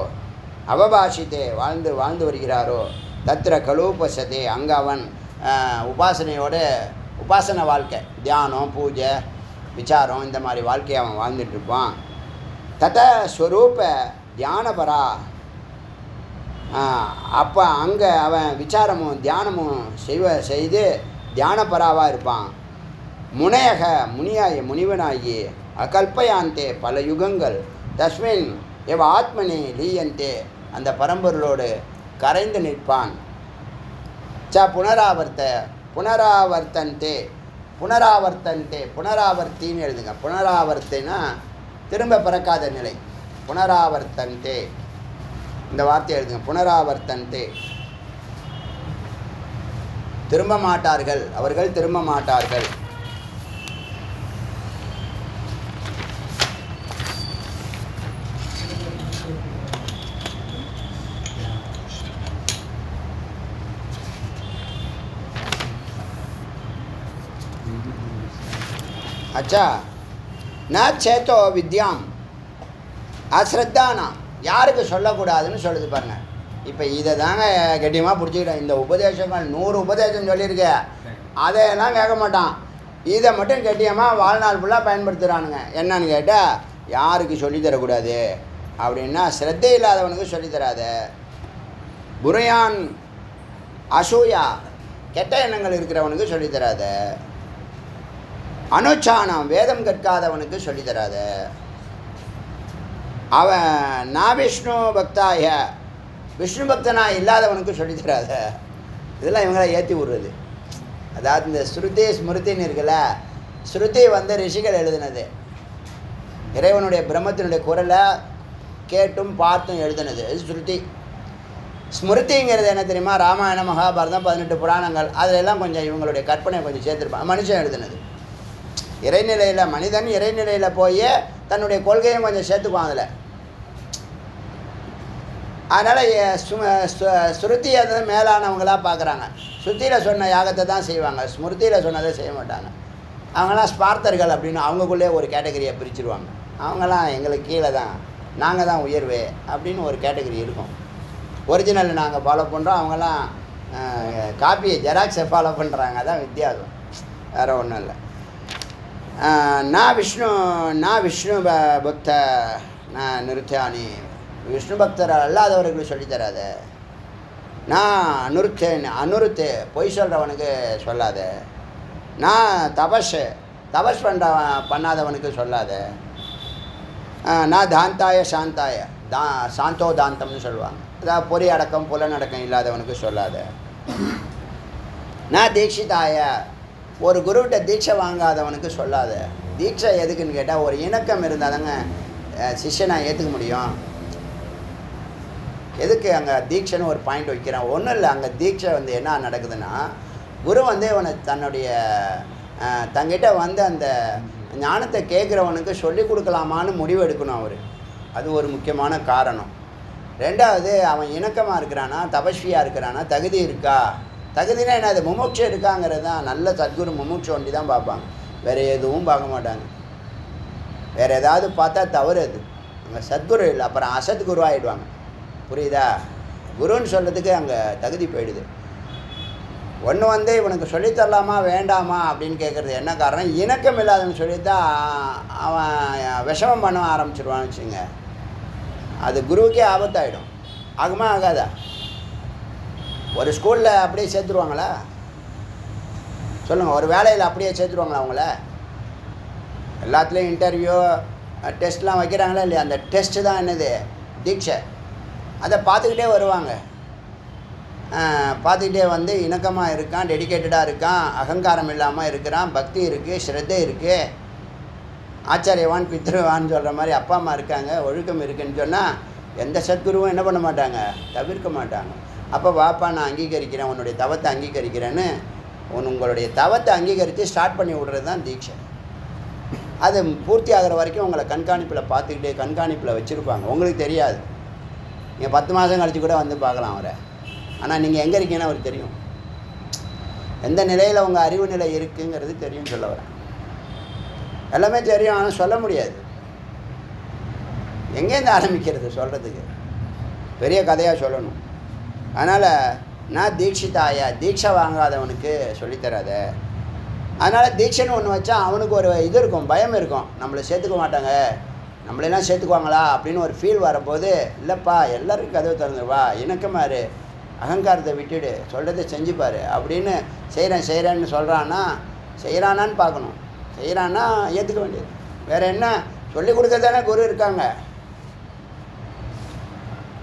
அவபாஷித்தே வாழ்ந்து வருகிறாரோ, தத்திர கலூபசதே, அங்கே அவன் உபாசனை வாழ்க்கை, தியானம், பூஜை, விசாரம், இந்த மாதிரி வாழ்க்கையை அவன் வாழ்ந்துட்டுருப்பான். தத ஸ்வரூப தியானபரா. அப்போ அங்கே அவன் விசாரமும் தியானமும் செய்து தியானபராவாக இருப்பான். முனிவனாகி அகல்பயாந்தே, பல யுகங்கள் தஸ்மின் எவ ஆத்மனே லீயந்தே, அந்த பரம்பொருளோடு கரைந்து நிற்பான். புனராவர்த்தின்னு எழுதுங்க. புனராவர்த்தினா திரும்ப பிறக்காத நிலை. புனராவர்த்தந்தே, இந்த வார்த்தை எழுதுங்க. புனராவர்த்தந்தே திரும்ப மாட்டார்கள், அவர்கள் திரும்ப மாட்டார்கள். அச்சா ந சேத்தோ வித்யாம் அஸ்ரத்தானா, யாருக்கு சொல்லக்கூடாதுன்னு சொல்லுது பாருங்க. இப்போ இதை தாங்க கெட்டியமாக பிடிச்சிக்கிட்டேன். இந்த உபதேசங்கள் 100 உபதேசம் சொல்லியிருக்க, அதையெல்லாம் கேட்க மாட்டான். இதை மட்டும் கெட்டியமாக வாழ்நாள் ஃபுல்லாக பயன்படுத்துகிறானுங்க. என்னன்னு கேட்டால், யாருக்கு சொல்லித்தரக்கூடாது அப்படின்னா, ஸ்ரத்தை இல்லாதவனுக்கு சொல்லித்தராத. புரையான் அசூயா, கெட்ட எண்ணங்கள் இருக்கிறவனுக்கு சொல்லித்தராத. அனுச்சானம், வேதம் கற்காதவனுக்கு சொல்லித்தராத. அவன் நான் விஷ்ணு பக்தாய, விஷ்ணு பக்தனாக இல்லாதவனுக்கு சொல்லித்தராத. இதெல்லாம் இவங்களை ஏற்றி விடுறது. அதாவது இந்த ஸ்ருதி ஸ்மிருதின்னு இருக்குல்ல, ஸ்ருதி ரிஷிகள் எழுதினது, இறைவனுடைய பிரம்மத்தினுடைய குரலை கேட்டும் பார்த்தும் எழுதினது, அது ஸ்ருதி. ஸ்மிருதிங்கிறது என்ன தெரியுமா? ராமாயணம், மகாபாரதம், 18 புராணங்கள், அதிலெல்லாம் கொஞ்சம் இவங்களுடைய கற்பனை கொஞ்சம் சேர்த்துருப்பாங்க. மனுஷன் எழுதினது இறைநிலையில், மனிதன் இறைநிலையில் போய் தன்னுடைய கொள்கையும் கொஞ்சம் சேர்த்துக்குவான் அதில். அதனால் ஸ்ருதியை தான் மேலானவங்களாக பார்க்குறாங்க. ஸ்ருதியில் சொன்ன யாகத்தை தான் செய்வாங்க, ஸ்மிருதியில் சொன்னதை செய்ய மாட்டாங்க. அவங்களாம் ஸ்பார்த்தர்கள் அப்படின்னு அவங்களுக்குள்ளே ஒரு கேட்டகரியை பிரிச்சுருவாங்க. அவங்களாம் எங்களுக்கு கீழே தான், நாங்கள் தான் உயர்வு அப்படின்னு ஒரு கேட்டகரி இருக்கும். ஒரிஜினல் நாங்கள் ஃபாலோ பண்ணுறோம், அவங்களாம் காப்பியை ஜெராக்ஸை ஃபாலோ பண்ணுறாங்க. அதான் வித்தியாசம், வேறு ஒன்றும் இல்லை. நான் விஷ்ணு பக்த நான் நிறுத்தானி, விஷ்ணு பக்தர் அல்லாதவர்களுக்கு சொல்லித்தராத. நான் அனுருத்து, பொய் சொல்கிறவனுக்கு சொல்லாத. நான் தபஸ் பண்ணாதவனுக்கு சொல்லாத. நான் தாந்தாய சாந்தாய, சாந்தோ தாந்தம்னு சொல்லுவாங்க. அதாவது பொறி அடக்கம் புலனடக்கம் இல்லாதவனுக்கு சொல்லாத. நான் தீட்சிதாய, ஒரு குருவிட்ட தீட்சை வாங்காதவனுக்கு சொல்லாத. தீட்சை எதுக்குன்னு கேட்டால், ஒரு இணக்கம் இருந்தால் தாங்க சிஷ்யனை ஏற்றுக்க முடியும். எதுக்கு அங்கே தீட்சைன்னு ஒரு பாயிண்ட் வைக்கிறேன்? ஒன்றும் இல்லை, அங்கே தீட்சை என்ன நடக்குதுன்னா, குரு இவனை தன்னுடைய தங்கிட்ட அந்த ஞானத்தை கேட்குறவனுக்கு சொல்லி கொடுக்கலாமான்னு முடிவு எடுக்கணும் அவர். அது ஒரு முக்கியமான காரணம். ரெண்டாவது, அவன் இணக்கமாக இருக்கிறானா, தபஸ்வியாக இருக்கிறானா, தகுதி இருக்கா. தகுதினா என்ன? அது முமுட்சை இருக்காங்கிறது தான். நல்ல சத்குரு முமுட்சை ஒண்டி தான் பார்ப்பாங்க, வேறு எதுவும் பார்க்க மாட்டாங்க. வேறு ஏதாவது பார்த்தா தவறு. அது அங்கே சத்குரு இல்லை, அப்புறம் அசத்குரு ஆகிடுவாங்க. புரியுதா? குருன்னு சொல்கிறதுக்கு அங்கே தகுதி போயிடுது. ஒன்று இவனுக்கு சொல்லித்தரலாமா வேண்டாமா அப்படின்னு கேட்குறது என்ன காரணம்? இணக்கம் இல்லாதவன்னு சொல்லித்தான் அவன் விஷமம் பண்ண ஆரம்பிச்சிடுவான்னு வச்சுங்க. அது குருவுக்கே ஆபத்தாயிடும். ஆகுமா ஆகாதா? ஒரு ஸ்கூலில் அப்படியே சேர்த்துருவாங்களா? சொல்லுங்கள். ஒரு வேலையில் அப்படியே சேர்த்துருவாங்களா அவங்கள? எல்லாத்துலேயும் இன்டர்வியூ டெஸ்ட்லாம் வைக்கிறாங்களா இல்லையா? அந்த டெஸ்ட்டு தான் என்னது? தீட்சை. அதை பார்த்துக்கிட்டே வருவாங்க. பார்த்துக்கிட்டே இணக்கமாக இருக்கான், டெடிக்கேட்டடாக இருக்கான், அகங்காரம் இல்லாமல் இருக்கிறான், பக்தி இருக்குது, ஸ்ரத்தை இருக்குது, ஆச்சாரியவான் பித்ருவான்னு சொல்கிற மாதிரி அப்பா அம்மா இருக்காங்க, ஒழுக்கம் இருக்குதுன்னு சொன்னால் எந்த சத்குருவும் என்ன பண்ண மாட்டாங்க? தவிர்க்க மாட்டாங்க. அப்போ வாப்பா நான் அங்கீகரிக்கிறேன், உன்னுடைய தவத்தை அங்கீகரிக்கிறேன்னு உங்களுடைய தவத்தை அங்கீகரித்து ஸ்டார்ட் பண்ணி விடுறது தான் தீட்சை. அது பூர்த்தி ஆகிற வரைக்கும் உங்களை கண்காணிப்பில் பார்த்துக்கிட்டே கண்காணிப்பில் வச்சுருப்பாங்க. உங்களுக்கு தெரியாது. நீங்கள் 10 மாதம் கழித்து கூட பார்க்கலாம் அவரை. ஆனால் நீங்கள் எங்கே இருக்கீங்கன்னு அவருக்கு தெரியும். எந்த நிலையில் உங்கள் அறிவு நிலை இருக்குங்கிறது தெரியும். சொல்ல வரேன், எல்லாமே தெரியும், ஆனால் சொல்ல முடியாது. எங்கேருந்து ஆரம்பிக்கிறது சொல்கிறதுக்கு? பெரிய கதையாக சொல்லணும். அதனால் நான் தீட்சிதாயா, தீட்சை வாங்காதவனுக்கு சொல்லித்தராத. அதனால் தீட்சைன்னு ஒன்று வச்சா அவனுக்கு ஒரு இது இருக்கும், பயம் இருக்கும். நம்மளை சேர்த்துக்க மாட்டாங்க, நம்மளெல்லாம் சேர்த்துக்குவாங்களா அப்படின்னு ஒரு ஃபீல் வரும்போது, இல்லைப்பா எல்லாருக்கும் கதவு திறந்துருவா, இணக்கமாக இரு, அகங்காரத்தை விட்டுடு, சொல்கிறத செஞ்சுப்பார் அப்படின்னு செய்கிறேன்னு சொல்கிறான்னா செய்கிறானான்னு பார்க்கணும். செய்கிறான்னா ஏற்றுக்க வேண்டியது. வேறு என்ன? சொல்லிக் கொடுக்க தானே குரு இருக்காங்க.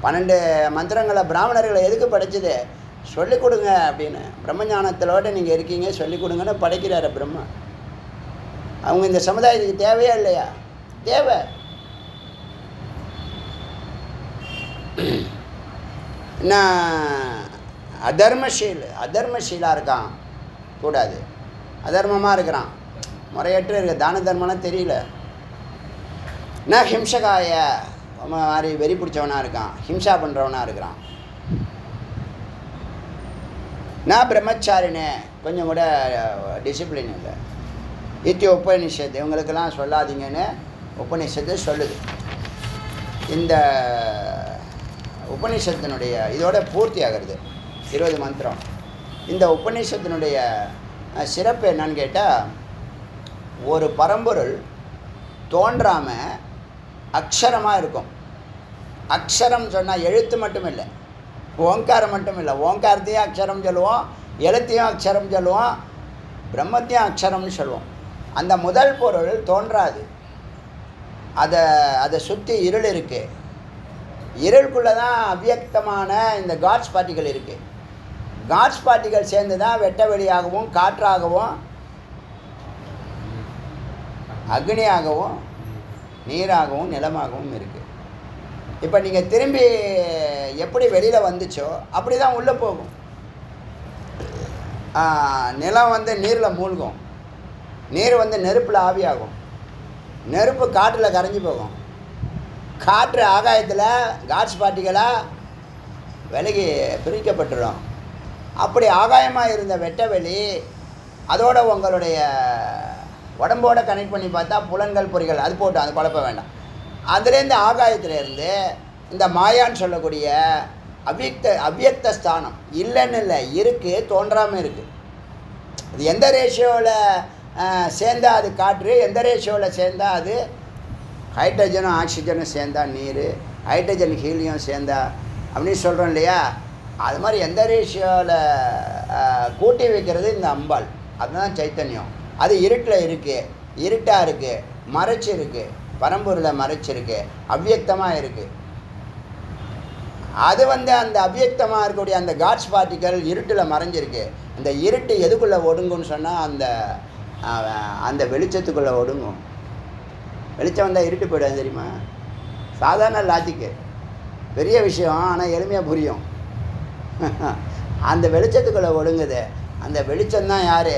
12 மந்திரங்களை பிராமணர்களை எதுக்கு படைச்சது? சொல்லிக் கொடுங்க அப்படின்னு. பிரம்மஞானத்திலோட நீங்கள் இருக்கீங்க, சொல்லிக் கொடுங்கன்னு படைக்கிறாரு பிரம்மா. அவங்க இந்த சமுதாயத்துக்கு தேவையா இல்லையா? தேவை. அதர்மஷீலாக இருக்கான் கூடாது, அதர்மமாக இருக்கிறான், முறையற்று இருக்க, தான தர்மம்லாம் தெரியல. நான் ஹிம்சகாய மாதிரி வெறி பிடிச்சவனாக இருக்கான், ஹிம்சா பண்ணுறவனாக இருக்கிறான். நான் பிரம்மச்சாரினே, கொஞ்சம் கூட டிசிப்ளின் இல்லை. உபநிஷத்து இவங்களுக்கெல்லாம் சொல்லாதீங்கன்னு உபநிஷத்து சொல்லுது. இந்த உபநிஷத்தினுடைய இதோட பூர்த்தி ஆகிறது 20 மந்திரம். இந்த உபநிஷத்தினுடைய சிறப்பு என்னன்னு கேட்டால், ஒரு பரம்பொருள் தோன்றாமல் அக்ஷரமாக இருக்கும். அக்ஷரம் சொன்னால் எழுத்து மட்டும் இல்லை, ஓங்காரம் மட்டும் இல்லை. ஓங்காரத்தையும் அக்ஷரம் சொல்லுவோம், எழுத்தையும் அக்ஷரம் சொல்லுவோம், பிரம்மத்தையும் அக்ஷரம்னு சொல்லுவோம். அந்த முதல் பொருள் தோன்றாது, அதை சுற்றி இருள் இருக்குது. இருளுக்குள்ளே தான் அவ்வியக்தமான இந்த காட்ஸ் பார்ட்டிகள் இருக்குது. காட்ஸ் பார்ட்டிகள் சேர்ந்து தான் வெட்ட வெளியாகவும் காற்றாகவும் அக்னியாகவும் நீராகவும் நிலமாகவும் இருக்குது. இப்போ நீங்கள் திரும்பி எப்படி வெளியில் வந்துச்சோ அப்படி தான் உள்ளே போகும். நிலம் வந்து நீரில் மூழ்கும், நீர் வந்து நெருப்பில் ஆவியாகும், நெருப்பு காற்றில் கரைஞ்சி போகும், காற்று ஆகாயத்தில் காட்ஸ் பார்ட்டிகளாக விலகி பிரிக்கப்பட்டுடும். அப்படி ஆகாயமாக இருந்த வெட்டவெளி அதோட உங்களுடைய உடம்போட கனெக்ட் பண்ணி பார்த்தா புலன்கள் பொறிகள் அது போட்டு அது குழப்ப வேண்டாம். அதுலேருந்து ஆகாயத்திலேருந்து இந்த மாயான்னு சொல்லக்கூடிய அவ்வியக்த ஸ்தானம் இல்லைன்னு இல்லை, இருக்குது, தோன்றாமல் இருக்குது. அது எந்த ரேஷியோவில் சேர்ந்தால் அது காற்று, எந்த ரேஷியோவில் சேர்ந்தால் அது ஹைட்ரஜனும் ஆக்சிஜனும் சேர்ந்தா நீர், ஹைட்ரஜன் ஹீலியம் சேர்ந்தா அப்படின்னு சொல்கிறோம் இல்லையா. அது மாதிரி எந்த ரேஷியோவில் கூட்டி வைக்கிறது இந்த அம்பாள், அதுதான் சைத்தன்யம். அது இருட்டில் இருக்குது, இருட்டாக இருக்குது, மறைச்சி இருக்குது, பரம்பொருளை மறைச்சிருக்கு, அவ்வியக்தமாக இருக்குது. அது வந்து அந்த அவ்வியக்தமாக இருக்கக்கூடிய அந்த காட்ஸ் பார்ட்டிகள் இருட்டில் மறைஞ்சிருக்கு. அந்த இருட்டு எதுக்குள்ளே ஒடுங்குன்னு சொன்னால் அந்த வெளிச்சத்துக்குள்ளே ஒடுங்கும். வெளிச்சம் வந்தால் இருட்டு போய்டும் தெரியுமா? சாதாரண லாஜிக்கு, பெரிய விஷயம், ஆனால் எளிமையாக புரியும். அந்த வெளிச்சத்துக்குள்ளே ஒடுங்குது. அந்த வெளிச்சம்தான் யார்?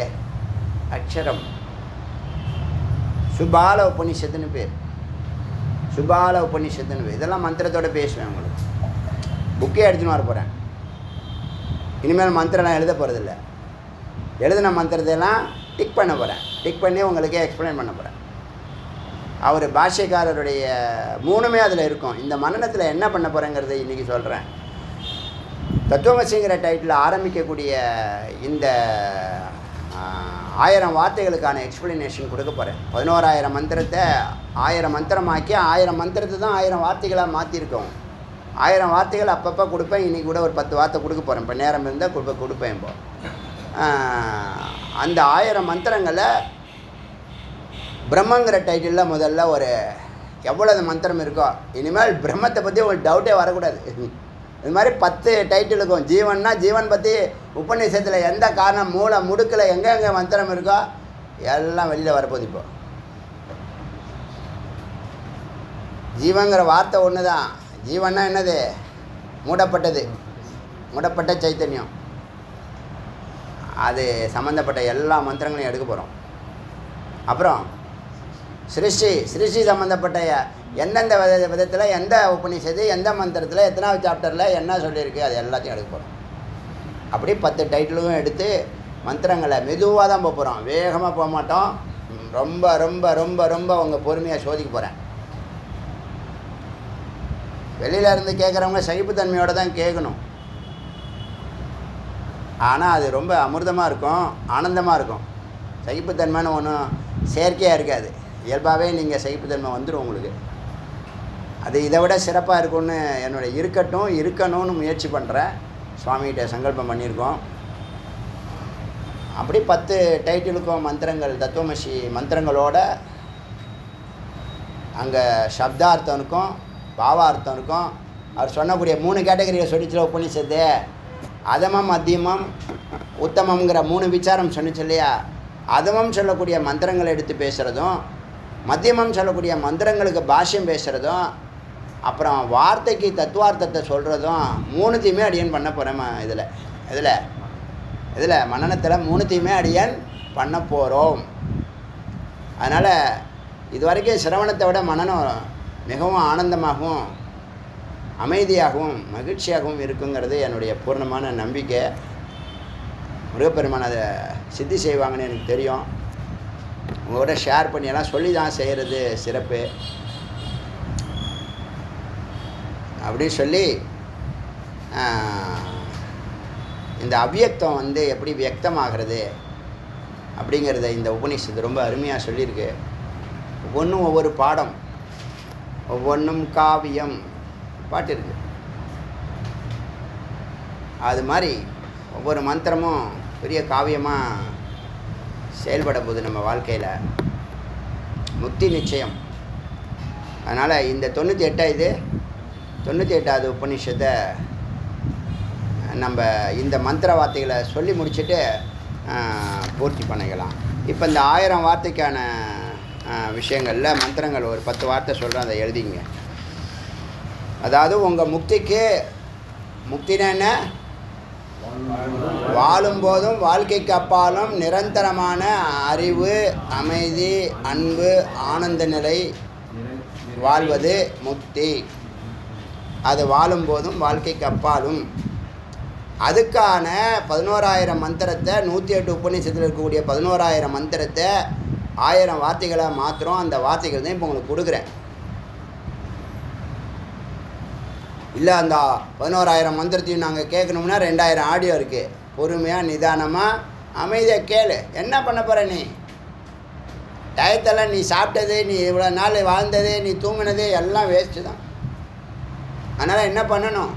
அக்ஷரம். சுபால உபநிஷத்துன்னு பேர், சுபால உபநிஷத்துன்னு பேர். இதெல்லாம் மந்திரத்தோடு பேசுவேன். உங்களுக்கு புக்கே எடுத்துன்னு வர போகிறேன். இனிமேல் மந்திரம்லாம் எழுத போகிறதில்ல, எழுதின மந்திரத்தையெல்லாம் டிக் பண்ண போகிறேன். டிக் பண்ணி உங்களுக்கே எக்ஸ்பிளைன் பண்ண போகிறேன். அவர் பாஷ்யக்காரருடைய 3மே அதில் இருக்கும். இந்த மனநத்தில் என்ன பண்ண போகிறேங்கிறத இன்றைக்கி சொல்கிறேன். தத்துவமசிங்கிற டைட்டில் ஆரம்பிக்கக்கூடிய இந்த 1000 வார்த்தைகளுக்கான எக்ஸ்பிளனேஷன் கொடுக்க போகிறேன். 11,000 மந்திரத்தை 1000 மந்திரமாக்கி 1000 மந்திரத்தை தான் 1000 வார்த்தைகளாக மாற்றிருக்கோம். 1000 வார்த்தைகள் அப்பப்போ கொடுப்பேன். இன்றைக்கி கூட ஒரு 10 வார்த்தை கொடுக்க போகிறேன். இப்போ நேரம் இருந்தால் கொடுப்பேன். இப்போ அந்த 1000 மந்திரங்களை பிரம்மங்கிற டைட்டிலில் முதல்ல ஒரு எவ்வளவு மந்திரம் இருக்கோ, இனிமேல் பிரம்மத்தை பற்றி உங்களுக்கு டவுட்டே வரக்கூடாது. இது மாதிரி 10 டைட்டில் இருக்கும். ஜீவன்னா ஜீவன் பற்றி உபநிஷத்தில் எந்த காரணம் மூல முடுக்கில் எங்கெங்கே மந்திரம் இருக்கோ எல்லாம் வெளியில் வரப்போகுது. இப்போ ஜீவங்கிற வார்த்தை ஒன்று தான். ஜீவன்னா என்னது? மூடப்பட்டது, மூடப்பட்ட சைத்தன்யம். அது சம்மந்தப்பட்ட எல்லா மந்திரங்களையும் எடுக்க போகிறோம். அப்புறம் சிருஷ்டி சம்மந்தப்பட்ட எந்தெந்த விதத்தில் எந்த உபநிஷத்து எந்த மந்திரத்தில் எத்தனாவது சாப்டரில் என்ன சொல்லியிருக்கு அது எல்லாத்தையும் எடுக்க போகிறோம். அப்படி 10 டைட்டிலும் எடுத்து மந்திரங்களை மெதுவாக தான் போக போகிறோம், வேகமாக போக மாட்டோம். ரொம்ப ரொம்ப ரொம்ப ரொம்ப உங்கள் பொறுமையாக சோதிக்க போகிறேன். வெளியில் இருந்து கேட்குறவங்க சகிப்புத்தன்மையோடு தான் கேட்கணும். ஆனால் அது ரொம்ப அமிர்தமாக இருக்கும், ஆனந்தமாக இருக்கும். சகிப்புத்தன்மைன்னு ஒன்றும் செயற்கையாக இருக்காது. இயல்பாகவே நீங்கள் சகிப்புத்தன்மை வந்துடும் உங்களுக்கு. அது இதை விட சிறப்பாக இருக்கும்னு இருக்கணும்னு முயற்சி பண்ணுறேன். சுவாமிகிட்ட சங்கல்பம் பண்ணியிருக்கோம். அப்படி 10 டைட்டிலுக்கும் மந்திரங்கள், தத்துவமசி மந்திரங்களோட அங்கே சப்தார்த்தம் இருக்கும், பாவார்த்தம் இருக்கும். அவர் சொன்னக்கூடிய 3 கேட்டகரியை சொல்லிச்சுல உபநிஷத்து. அதமம், மத்தியமம், உத்தமங்கிற 3 விசாரம் சொன்னிச்சு இல்லையா? அதமம் சொல்லக்கூடிய மந்திரங்களை எடுத்து பேசுகிறதும், மத்தியமம் சொல்லக்கூடிய மந்திரங்களுக்கு பாஷ்யம் பேசுகிறதும், அப்புறம் வார்த்தைக்கு தத்துவார்த்தத்தை சொல்கிறதும் 3த்தையுமே அடியன் பண்ண போகிறேன் இதில். இதில் மனனத்தில் மூணுத்தையுமே அடியன் பண்ண போகிறோம். அதனால் இது வரைக்கும் சிரவணத்தை விட மனனம் மிகவும் ஆனந்தமாகவும் அமைதியாகவும் மகிழ்ச்சியாகவும் இருக்குங்கிறது என்னுடைய பூர்ணமான நம்பிக்கை. முருகப்பெருமான் அதை சித்தி செய்வாங்கன்னு எனக்கு தெரியும். உங்களோட ஷேர் பண்ணியெல்லாம் சொல்லி தான் செய்கிறது சிறப்பு அப்படின்னு சொல்லி இந்த அவ்வியக்தம் வந்து எப்படி வியக்தமாகிறது அப்படிங்கிறத இந்த உபநிஷத்து ரொம்ப அருமையாக சொல்லியிருக்கு. ஒவ்வொன்றும் ஒவ்வொரு பாடம், ஒவ்வொன்றும் காவியம் பாட்டு இருக்குது. அது மாதிரி ஒவ்வொரு மந்திரமும் பெரிய காவியமாக செயல்பட போகுது நம்ம வாழ்க்கையில். முக்தி நிச்சயம். அதனால் இந்த 98வது உபநிஷத்தை நம்ம இந்த மந்திர வார்த்தைகளை சொல்லி முடிச்சுட்டு பூர்த்தி பண்ணிக்கலாம். இப்போ இந்த 1000 வார்த்தைக்கான விஷயங்களில் மந்திரங்கள் ஒரு 10 வார்த்தை சொல்கிறேன், அதை எழுதிங்க. அதாவது உங்கள் முக்தினா என்ன? வாழும்போதும் வாழ்க்கைக்கு அப்பாலும் நிரந்தரமான அறிவு, அமைதி, அன்பு, ஆனந்த நிலை வாழ்வது முக்தி. அது வாழும்போதும் வாழ்க்கைக்கு அப்பாலும். அதுக்கான 11,000 மந்திரத்தை 108 உபநிஷத்தில் இருக்கக்கூடிய 11,000 மந்திரத்தை 1000 வார்த்தைகளை மாத்திரம். அந்த வார்த்தைகள் தான் இப்போ உங்களுக்கு கொடுக்குறேன். இல்லை அந்த 11,000 மந்திரத்தையும் நாங்கள் கேட்கணும்னா 2000 ஆடியோ இருக்குது. பொறுமையாக நிதானமாக அமைதியாக கேளு. என்ன பண்ண போகிற நீ? டயத்தெல்லாம் நீ சாப்பிட்டது, நீ இவ்வளோ நாள் வாழ்ந்தது, நீ தூங்கினது எல்லாம் வேஸ்ட்டு தான். அதனால் என்ன பண்ணணும்?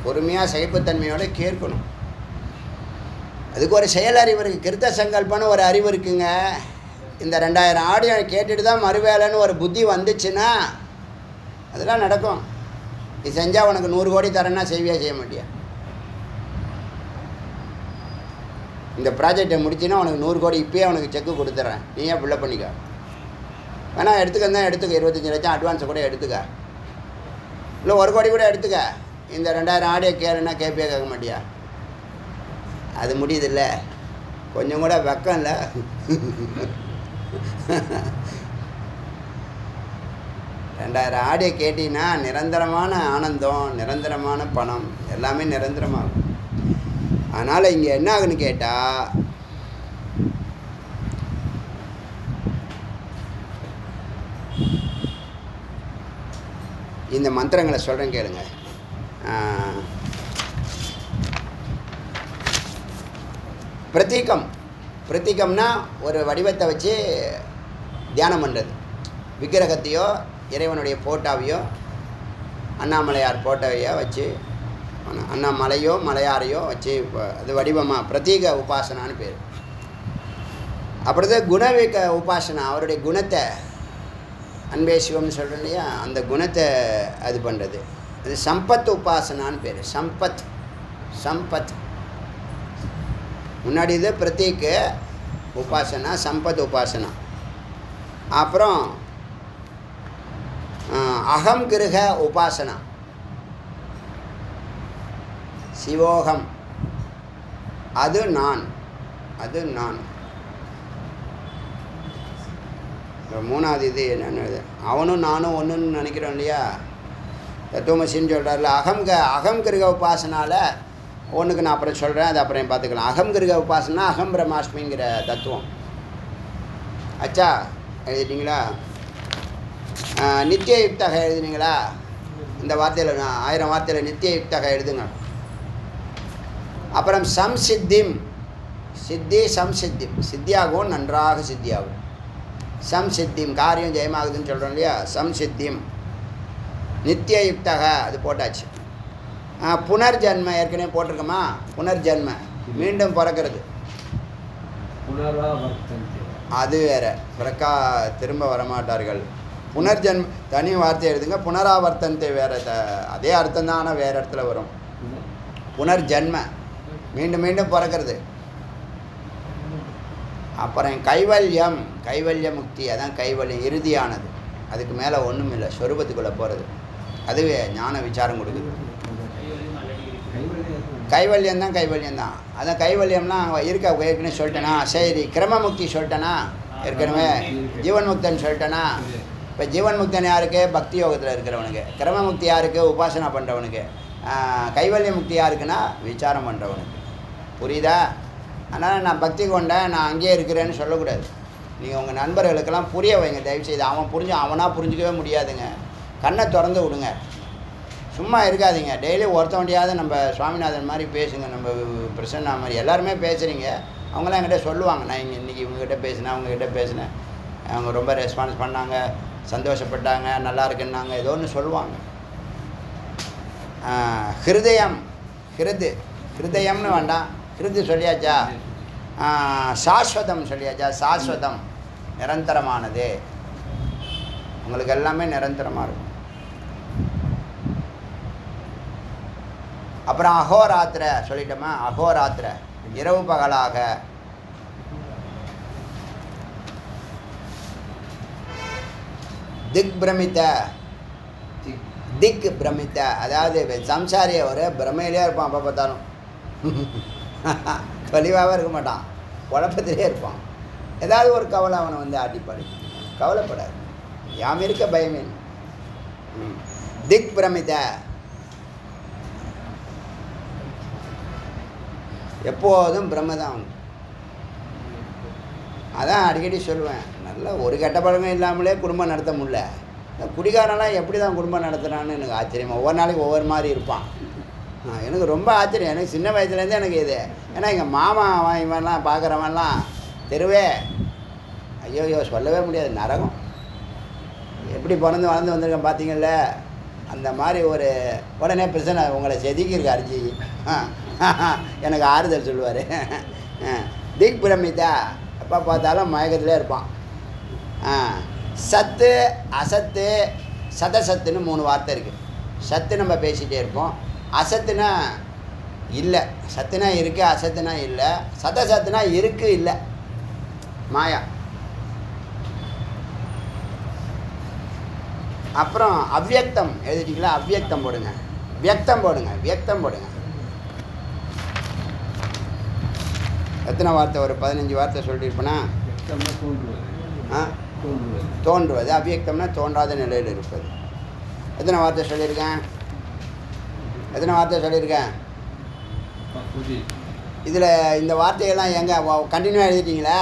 பொறுமையாக சகிப்புத்தன்மையோடு கேட்கணும். அதுக்கு ஒரு செயல் அறிவு இருக்குது. கிருத்த சங்கல்பன்னு ஒரு அறிவு இருக்குங்க. இந்த 2000 ஆடியோ கேட்டுட்டு தான் மறுவேலைன்னு ஒரு புத்தி வந்துச்சுன்னா அதெல்லாம் நடக்கும். நீ செஞ்சால் உனக்கு 100 கோடி தரேன்னா செய்வியா? செய்ய மாட்டியா? இந்த ப்ராஜெக்டை முடிச்சின்னா உனக்கு 100 கோடி இப்போயே உனக்கு செக்கு கொடுத்துட்றேன், நீயே ஃபில்லப் பண்ணிக்க. வேணா எடுத்துக்கந்தான் எடுத்துக்க. 25 லட்சம் அட்வான்ஸை கூட எடுத்துக்க. இல்லை 1 கோடி கூட எடுத்துக்க. இந்த 2000 ஆடியோ கேளுன்னா கேட்பியா? கேட்க மாட்டியா? அது முடியுதில்ல. கொஞ்சம் கூட வெக்கம் இல்லை. 2000 ஆடியோ கேட்டிங்கன்னா நிரந்தரமான ஆனந்தம், நிரந்தரமான பணம், எல்லாமே நிரந்தரமாகும். அதனால் இங்கே என்ன ஆகுன்னு கேட்டால், இந்த மந்திரங்களை சொல்கிறேன் கேளுங்க. பிரதீகம்னா ஒரு வடிவத்தை வச்சு தியானம் பண்ணுறது. விக்கிரகத்தையோ இறைவனுடைய ஃபோட்டோவையோ அண்ணாமலையார் ஃபோட்டோவையோ வச்சு, அண்ணாமலையோ மலையாரையோ வச்சு அது வடிவமாக பிரதீக உபாசனான்னு பேர். அப்படிதான் குணவிக உபாசனா, அவருடைய குணத்தை, அன்பே சிவம்னு சொல்கிறோம் இல்லையா, அந்த குணத்தை அது பண்ணுறது. அது சம்பத் உபாசனான்னு பேர். சம்பத் முன்னாடி இது பிரதீக உபாசனா, சம்பத் உபாசனா. அப்புறம் அகம் கிருஹ உபாசனா, சிவோகம், அது நான். மூணாவது இது என்னென்னு, அவனும் நானும் ஒன்றுன்னு நினைக்கிறோம் இல்லையா, தத்துவமசின்னு சொல்கிறார்ல. அகம் கிருக உபாசனால் ஒன்றுக்கு நான் அப்புறம் சொல்கிறேன், அது அப்புறம் பார்த்துக்கலாம். அகம் கிருக உபாசனா அகம் பிரம்மாஸ்மிங்கிற தத்துவம். அச்சா எழுதிட்டீங்களா? நித்திய யுக்தக எழுதினீங்களா? இந்த வார்த்தையில் 1000 வார்த்தையில் நித்திய யுக்தக எழுதுங்க. அப்புறம் சம்சித்திம், சித்தி சம்சித்திம், சித்தியாகவும் நன்றாக சித்தியாகும். சம்சித்திம் காரியம் ஜெயமாகுதுன்னு சொல்கிறோம் இல்லையா, சம்சித்திம். நித்திய யுக்தக அது போட்டாச்சு. புனர்ஜன்ம ஏற்கனவே போட்டிருக்கோமா? புனர்ஜன்ம மீண்டும் பிறக்கிறது, அது வேறு. பிறக்கா திரும்ப வரமாட்டார்கள். புனர்ஜன்ம தனி வார்த்தை எழுதுங்க. புனராவர்த்தனத்தை வேறு, அதே அர்த்தம் தான், ஆனால் வேறு இடத்துல வரும். புனர்ஜன்ம மீண்டும் மீண்டும் பிறக்கிறது. அப்புறம் கைவல்ய முக்தி, அதான் கைவல்யம், இறுதியானது. அதுக்கு மேலே ஒன்றும் இல்லை, ஸ்வரூபத்துக்குள்ளே போகிறது. அதுவே ஞான விசாரம் கொடுக்குது. கைவல்யம் தான் கைவல்யம் தான். அதான் கைவல்யம்னா இருக்க ஏற்கனவே சொல்லிட்டேனா? சரி, கிரமமுக்தி சொல்லிட்டேனா? ஏற்கனவே ஜீவன் முக்தன் சொல்லிட்டேனா? இப்போ ஜீவன் முக்தன் யாருக்கு? பக்தி யோகத்தில் இருக்கிறவனுக்கு. கிரமமுக்தி யாருக்கு? உபாசனா பண்ணுறவனுக்கு. கைவல்ய முக்தி யாருக்குன்னா விசாரம் பண்ணுறவனுக்கு. புரியுதா? அதனால் நான் பக்தி கொண்டேன், நான் அங்கேயே இருக்கிறேன்னு சொல்லக்கூடாது. நீங்கள் உங்கள் நண்பர்களுக்கெல்லாம் புரிய வைங்க தயவுசெய்து. அவனாக புரிஞ்சிக்கவே முடியாதுங்க. கண்ணை திறந்து விடுங்க, சும்மா இருக்காதீங்க. டெய்லி ஒருத்தவண்டியாவது நம்ம சுவாமிநாதன் மாதிரி பேசுங்க, நம்ம பிரசன்னா மாதிரி எல்லாருமே பேசுகிறீங்க. அவங்களாம் என்கிட்ட சொல்லுவாங்க, நான் இன்றைக்கி இவங்ககிட்ட பேசினேன், அவங்ககிட்ட பேசினேன், அவங்க ரொம்ப ரெஸ்பான்ஸ் பண்ணாங்க, சந்தோஷப்பட்டாங்க, நல்லா இருக்குன்னாங்க, ஏதோ ஒன்று சொல்லுவாங்க. ஹிருதயம், ஹிருதயம்னு வேண்டாம், ஹிருது சொல்லியாச்சா? சாஸ்வதம் சொல்லியாச்சா? சாஸ்வதம் நிரந்தரமானது, உங்களுக்கு எல்லாமே நிரந்தரமாக இருக்கும். அப்புறம் அகோராத்திர சொல்லிட்டோமா? அகோராத்திர இரவு பகலாக. திக் பிரமித்த, திக் பிரமித்த அதாவது சம்சாரியை ஒரு பிரமையிலே இருப்பான், அப்போ பார்த்தாலும் தெளிவாகவே இருக்க மாட்டான், குழப்பத்திலே இருப்பான். ஏதாவது ஒரு கவலை அவனை வந்து ஆட்டிப்பாடி. கவலைப்படாது, யாம் இருக்க பயமே. திக் பிரமித்த, எப்போதும் பிரம்மதான். அதான் அடிக்கடி சொல்லுவேன், நல்ல ஒரு கெட்ட பழக்கம் இல்லாமலே குடும்பம் நடத்த முடியல. இந்த குடிகாரெல்லாம் எப்படி தான் குடும்பம் நடத்துகிறான்னு எனக்கு ஆச்சரியமாக. ஒவ்வொரு நாளைக்கு ஒவ்வொரு மாதிரி இருப்பான். எனக்கு ரொம்ப ஆச்சரியம். எனக்கு சின்ன வயசுலேருந்தே எனக்கு இது. ஏன்னா எங்கள் மாமா அவன் இவன்லாம் பார்க்குறவன்லாம் தெருவே ஐயோ சொல்லவே முடியாது, நரகம். எப்படி பிறந்து வளர்ந்து வந்திருக்கேன் பார்த்தீங்கல்ல, அந்த மாதிரி ஒரு உடனே பிரச்சனை உங்களை செதுக்கியிருக்க அரிஜி எனக்கு ஆறுதல் சொல்லுவார். திக் பிரமிதா, எப்போ பார்த்தாலும் மயக்கத்திலே இருப்பான். சத்து அசத்து சதசத்துன்னு 3 வார்த்தை இருக்குது. சத்து நம்ம பேசிகிட்டே இருப்போம், அசத்துனா இல்லை, சத்துனா இருக்குது, அசத்துனா இல்லை, சதசத்துனா இருக்குது இல்லை, மாயா. அப்புறம் அவ்யக்தம் எழுதிட்டீங்களா? அவ்யக்தம் போடுங்க, வியக்தம் போடுங்க, வியக்தம் போடுங்க. எத்தனை வார்த்தை? ஒரு 15 வார்த்தை சொல்லியிருப்பேனா? தோன்றுவது. அவ்யக்தம்னா தோன்றாத நிலையில் இருப்பது. எத்தனை வார்த்தை சொல்லியிருக்கேன்? எத்தனை வார்த்தை சொல்லியிருக்கேன்? இதில் இந்த வார்த்தையெல்லாம் எங்கே கண்டினியூவாக எழுதிட்டீங்களா?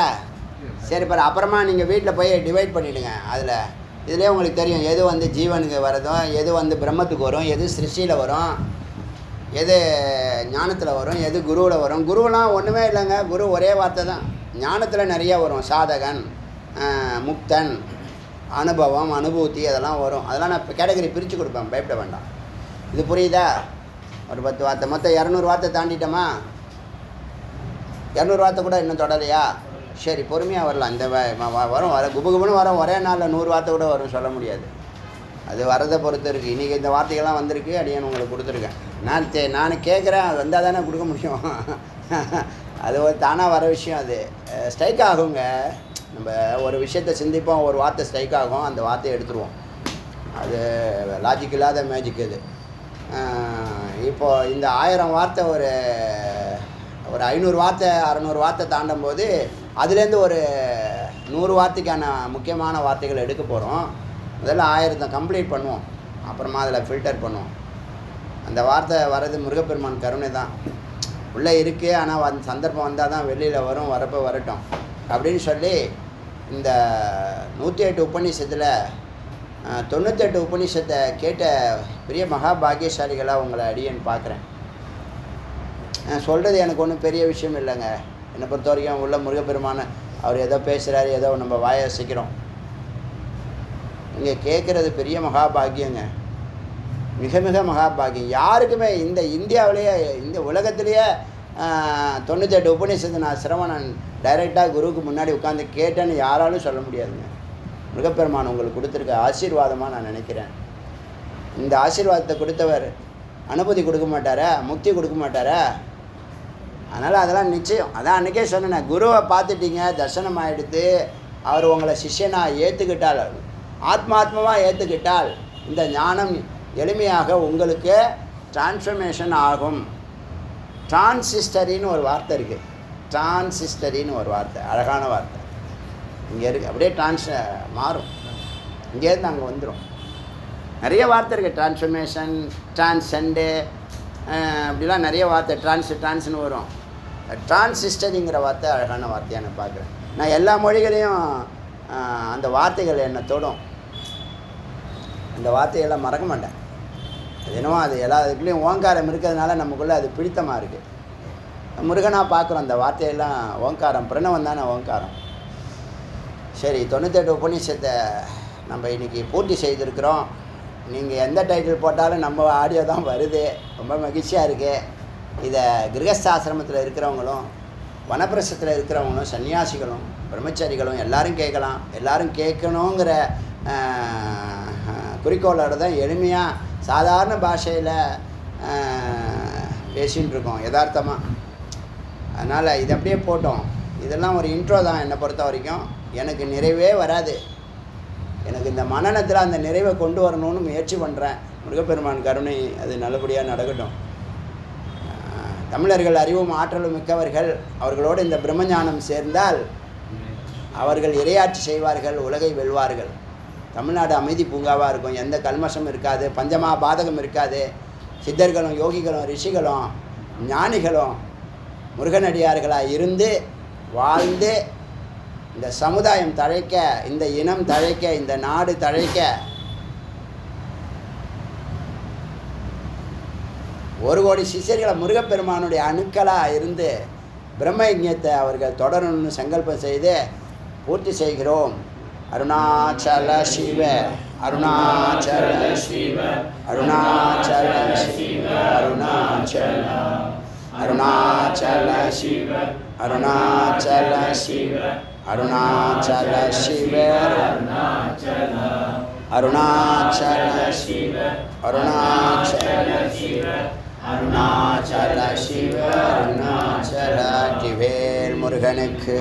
சரி பாரு, அப்புறமா நீங்கள் வீட்டில் போய் டிவைட் பண்ணிவிடுங்க. இதிலே உங்களுக்கு தெரியும் எது வந்து ஜீவனுக்கு வரதும், எது வந்து பிரம்மத்துக்கு வரும், எது சிருஷ்டியில் வரும், எது ஞானத்தில் வரும், எது குருவில் வரும். குருவெலாம் ஒன்றுமே இல்லைங்க, குரு ஒரே வார்த்தை தான். ஞானத்தில் நிறையா வரும், சாதகன், முக்தன், அனுபவம், அனுபூதி, அதெல்லாம் வரும். அதெல்லாம் நான் இப்போ கேட்டகரி பிரித்து கொடுப்பேன், பயப்பட வேண்டாம். இது புரியுதா? ஒரு 10 வார்த்தை, மொத்தம் 200 வார்த்தை தாண்டிட்டோமா? 200 வார்த்தை கூட இன்னும் தொடலையா? சரி, பொறுமையாக வரலாம். இந்த வரும், குபுகுபுன்னு வரும். ஒரே நாளில் 100 வார்த்தை கூட வரும், சொல்ல முடியாது. அது வரதை பொறுத்து இருக்குது. இன்றைக்கி இந்த வார்த்தைகள்லாம் வந்திருக்கு, அடியேன் உங்களுக்கு கொடுத்துருக்கேன். நான் கேட்குறேன், அது வந்தால் தானே கொடுக்க முடியும். அது ஒரு தானாக வர விஷயம். அது ஸ்ட்ரைக் ஆகுங்க. நம்ம ஒரு விஷயத்தை சிந்திப்போம், ஒரு வார்த்தை ஸ்ட்ரைக் ஆகும், அந்த வார்த்தையை எடுத்துருவோம். அது லாஜிக் இல்லாத மேஜிக். இது இப்போது இந்த 1000 வார்த்தை ஒரு 500 வார்த்தை 600 வார்த்தை தாண்டும் போது அதுலேருந்து ஒரு 100 வார்த்தைக்கான முக்கியமான வார்த்தைகள் எடுக்க போகிறோம். முதல்ல 1000 கம்ப்ளீட் பண்ணுவோம், அப்புறமா அதில் ஃபில்டர் பண்ணுவோம். அந்த வார்த்தை வர்றது முருகப்பெருமான் கருணை தான். உள்ளே இருக்குது, ஆனால் சந்தர்ப்பம் வந்தால் தான் வெளியில் வரும், வரப்போ வரட்டும் அப்படின்னு சொல்லி இந்த 108 உபநிஷத்தில் 98 உபநிஷத்தை கேட்ட பெரிய மகா பாக்கியசாலிகளாக உங்களை அடியேன்னு பார்க்குறேன். சொல்கிறது எனக்கு ஒன்றும் பெரிய விஷயம் இல்லைங்க. என்னை பொறுத்த வரைக்கும் உள்ள முருகப்பெருமான அவர் ஏதோ பேசுகிறாரு, ஏதோ நம்ம வாயை வசிக்கிறோம். இங்கே கேட்குறது பெரிய மகாபாகியங்க, மிக மிக மகாபாகியம். யாருக்குமே இந்த இந்தியாவிலேயே, இந்த உலகத்திலேயே 98 உபநிஷத்தை நான் சிரவணன் டைரெக்டாக குருவுக்கு முன்னாடி உட்காந்து கேட்டேன்னு யாராலும் சொல்ல முடியாதுங்க. முருகப்பெருமான் உங்களுக்கு கொடுத்துருக்க ஆசீர்வாதமாக நான் நினைக்கிறேன். இந்த ஆசீர்வாதத்தை கொடுத்தவர் அனுபூதி கொடுக்க மாட்டாரா, முக்தி கொடுக்க மாட்டாரா? அதனால் அதெல்லாம் நிச்சயம். அதான் அன்றைக்கே சொன்னேன், குருவை பார்த்துட்டீங்க, தரிசனம் ஆகிடுத்து, அவர் உங்களை சிஷ்யனாக ஏற்றுக்கிட்டால், ஆத்மாத்மாவாக ஏற்றுக்கிட்டால் இந்த ஞானம் எளிமையாக உங்களுக்கு டிரான்ஸ்ஃபர்மேஷன் ஆகும். டிரான்சிஸ்டரின்னு ஒரு வார்த்தை இருக்குது. டிரான்சிஸ்டரின்னு ஒரு வார்த்தை, அழகான வார்த்தை. இங்கே இருக்குது, அப்படியே மாறும், இங்கேருந்து அங்கே வந்துடும். நிறைய வார்த்தை இருக்குது, டிரான்ஸ்ஃபர்மேஷன், டிரான்செண்டு, அப்படிலாம் நிறைய வார்த்தை. டிரான்ஸ்னு வரும். டிரான்சிஸ்டரிங்கிற வார்த்தை அழகான வார்த்தையாக நான் பார்க்குறேன். நான் எல்லா மொழிகளையும் அந்த வார்த்தைகள் என்னை தொடும். அந்த வார்த்தையெல்லாம் மறக்க மாட்டேன். அது என்னவோ அது எல்லா இதுலேயும் ஓங்காரம் இருக்கிறதுனால நமக்குள்ளே அது பிடித்தமாக இருக்குது. முருகனாக பார்க்குறோம் அந்த வார்த்தையெல்லாம். ஓங்காரம் பிரணவம் தானே ஓங்காரம். சரி, 98 உபநிஷத்தை நம்ம இன்றைக்கி பூர்த்தி செய்திருக்கிறோம். நீங்கள் எந்த டைட்டில் போட்டாலும் நம்ம ஆடியோ தான் வருது. ரொம்ப மகிழ்ச்சியாக இருக்குது. இதை கிரகஸ்தாசிரமத்தில் இருக்கிறவங்களும் வனப்பிரசத்தில் இருக்கிறவங்களும் சன்னியாசிகளும் பிரம்மச்சாரிகளும் எல்லோரும் கேட்கலாம். எல்லோரும் கேட்கணுங்கிற குறிக்கோளோடு தான் எளிமையாக சாதாரண பாஷையில் பேசிகிட்டு இருக்கோம், யதார்த்தமாக. அதனால் இது அப்படியே போட்டோம். இதெல்லாம் ஒரு இன்ட்ரோ தான். என்னை பொறுத்த வரைக்கும் எனக்கு நிறைவே வராது. எனக்கு இந்த மனநத்தில் அந்த நிறைவை கொண்டு வரணும்னு முயற்சி பண்ணுறேன். முருகப்பெருமான் கருணை அது நல்லபடியாக நடக்கட்டும். தமிழர்கள் அறிவும் ஆற்றலும் மிக்கவர்கள். அவர்களோடு இந்த பிரம்மஞானம் சேர்ந்தால் அவர்கள் இரையாட்சி செய்வார்கள், உலகை வெல்வார்கள். தமிழ்நாடு அமைதி பூங்காவாக இருக்கும். எந்த கல்மஷம் இருக்காது, பஞ்சமா பாதகம் இருக்காது. சித்தர்களும் யோகிகளும் ரிஷிகளும் ஞானிகளும் முருகனடியார்களாக இருந்து வாழ்ந்து இந்த சமுதாயம் தழைக்க, இந்த இனம் தழைக்க, இந்த நாடு தழைக்க 1 கோடி சிஷ்யர்களை முருகப்பெருமானுடைய அணுக்களாக இருந்து பிரம்ம யஜ்ஞத்தை அவர்கள் தொடரணும்னு சங்கல்பம் செய்து பூர்த்தி செய்கிறோம். அருணாச்சல சிவ, அருணாச்சல சிவ, அருணாச்சல சிவ, அருணாச்சல, அருணாச்சல சிவ, அருணாச்சல சிவ, அருணாச்சல சிவ, அருணாச்சல, அருணாச்சல சிவ, அருணாச்சல சிவ, அருணாச்சல சிவ, அருணாச்சல. வெற்றிவேல் முருகனுக்கு.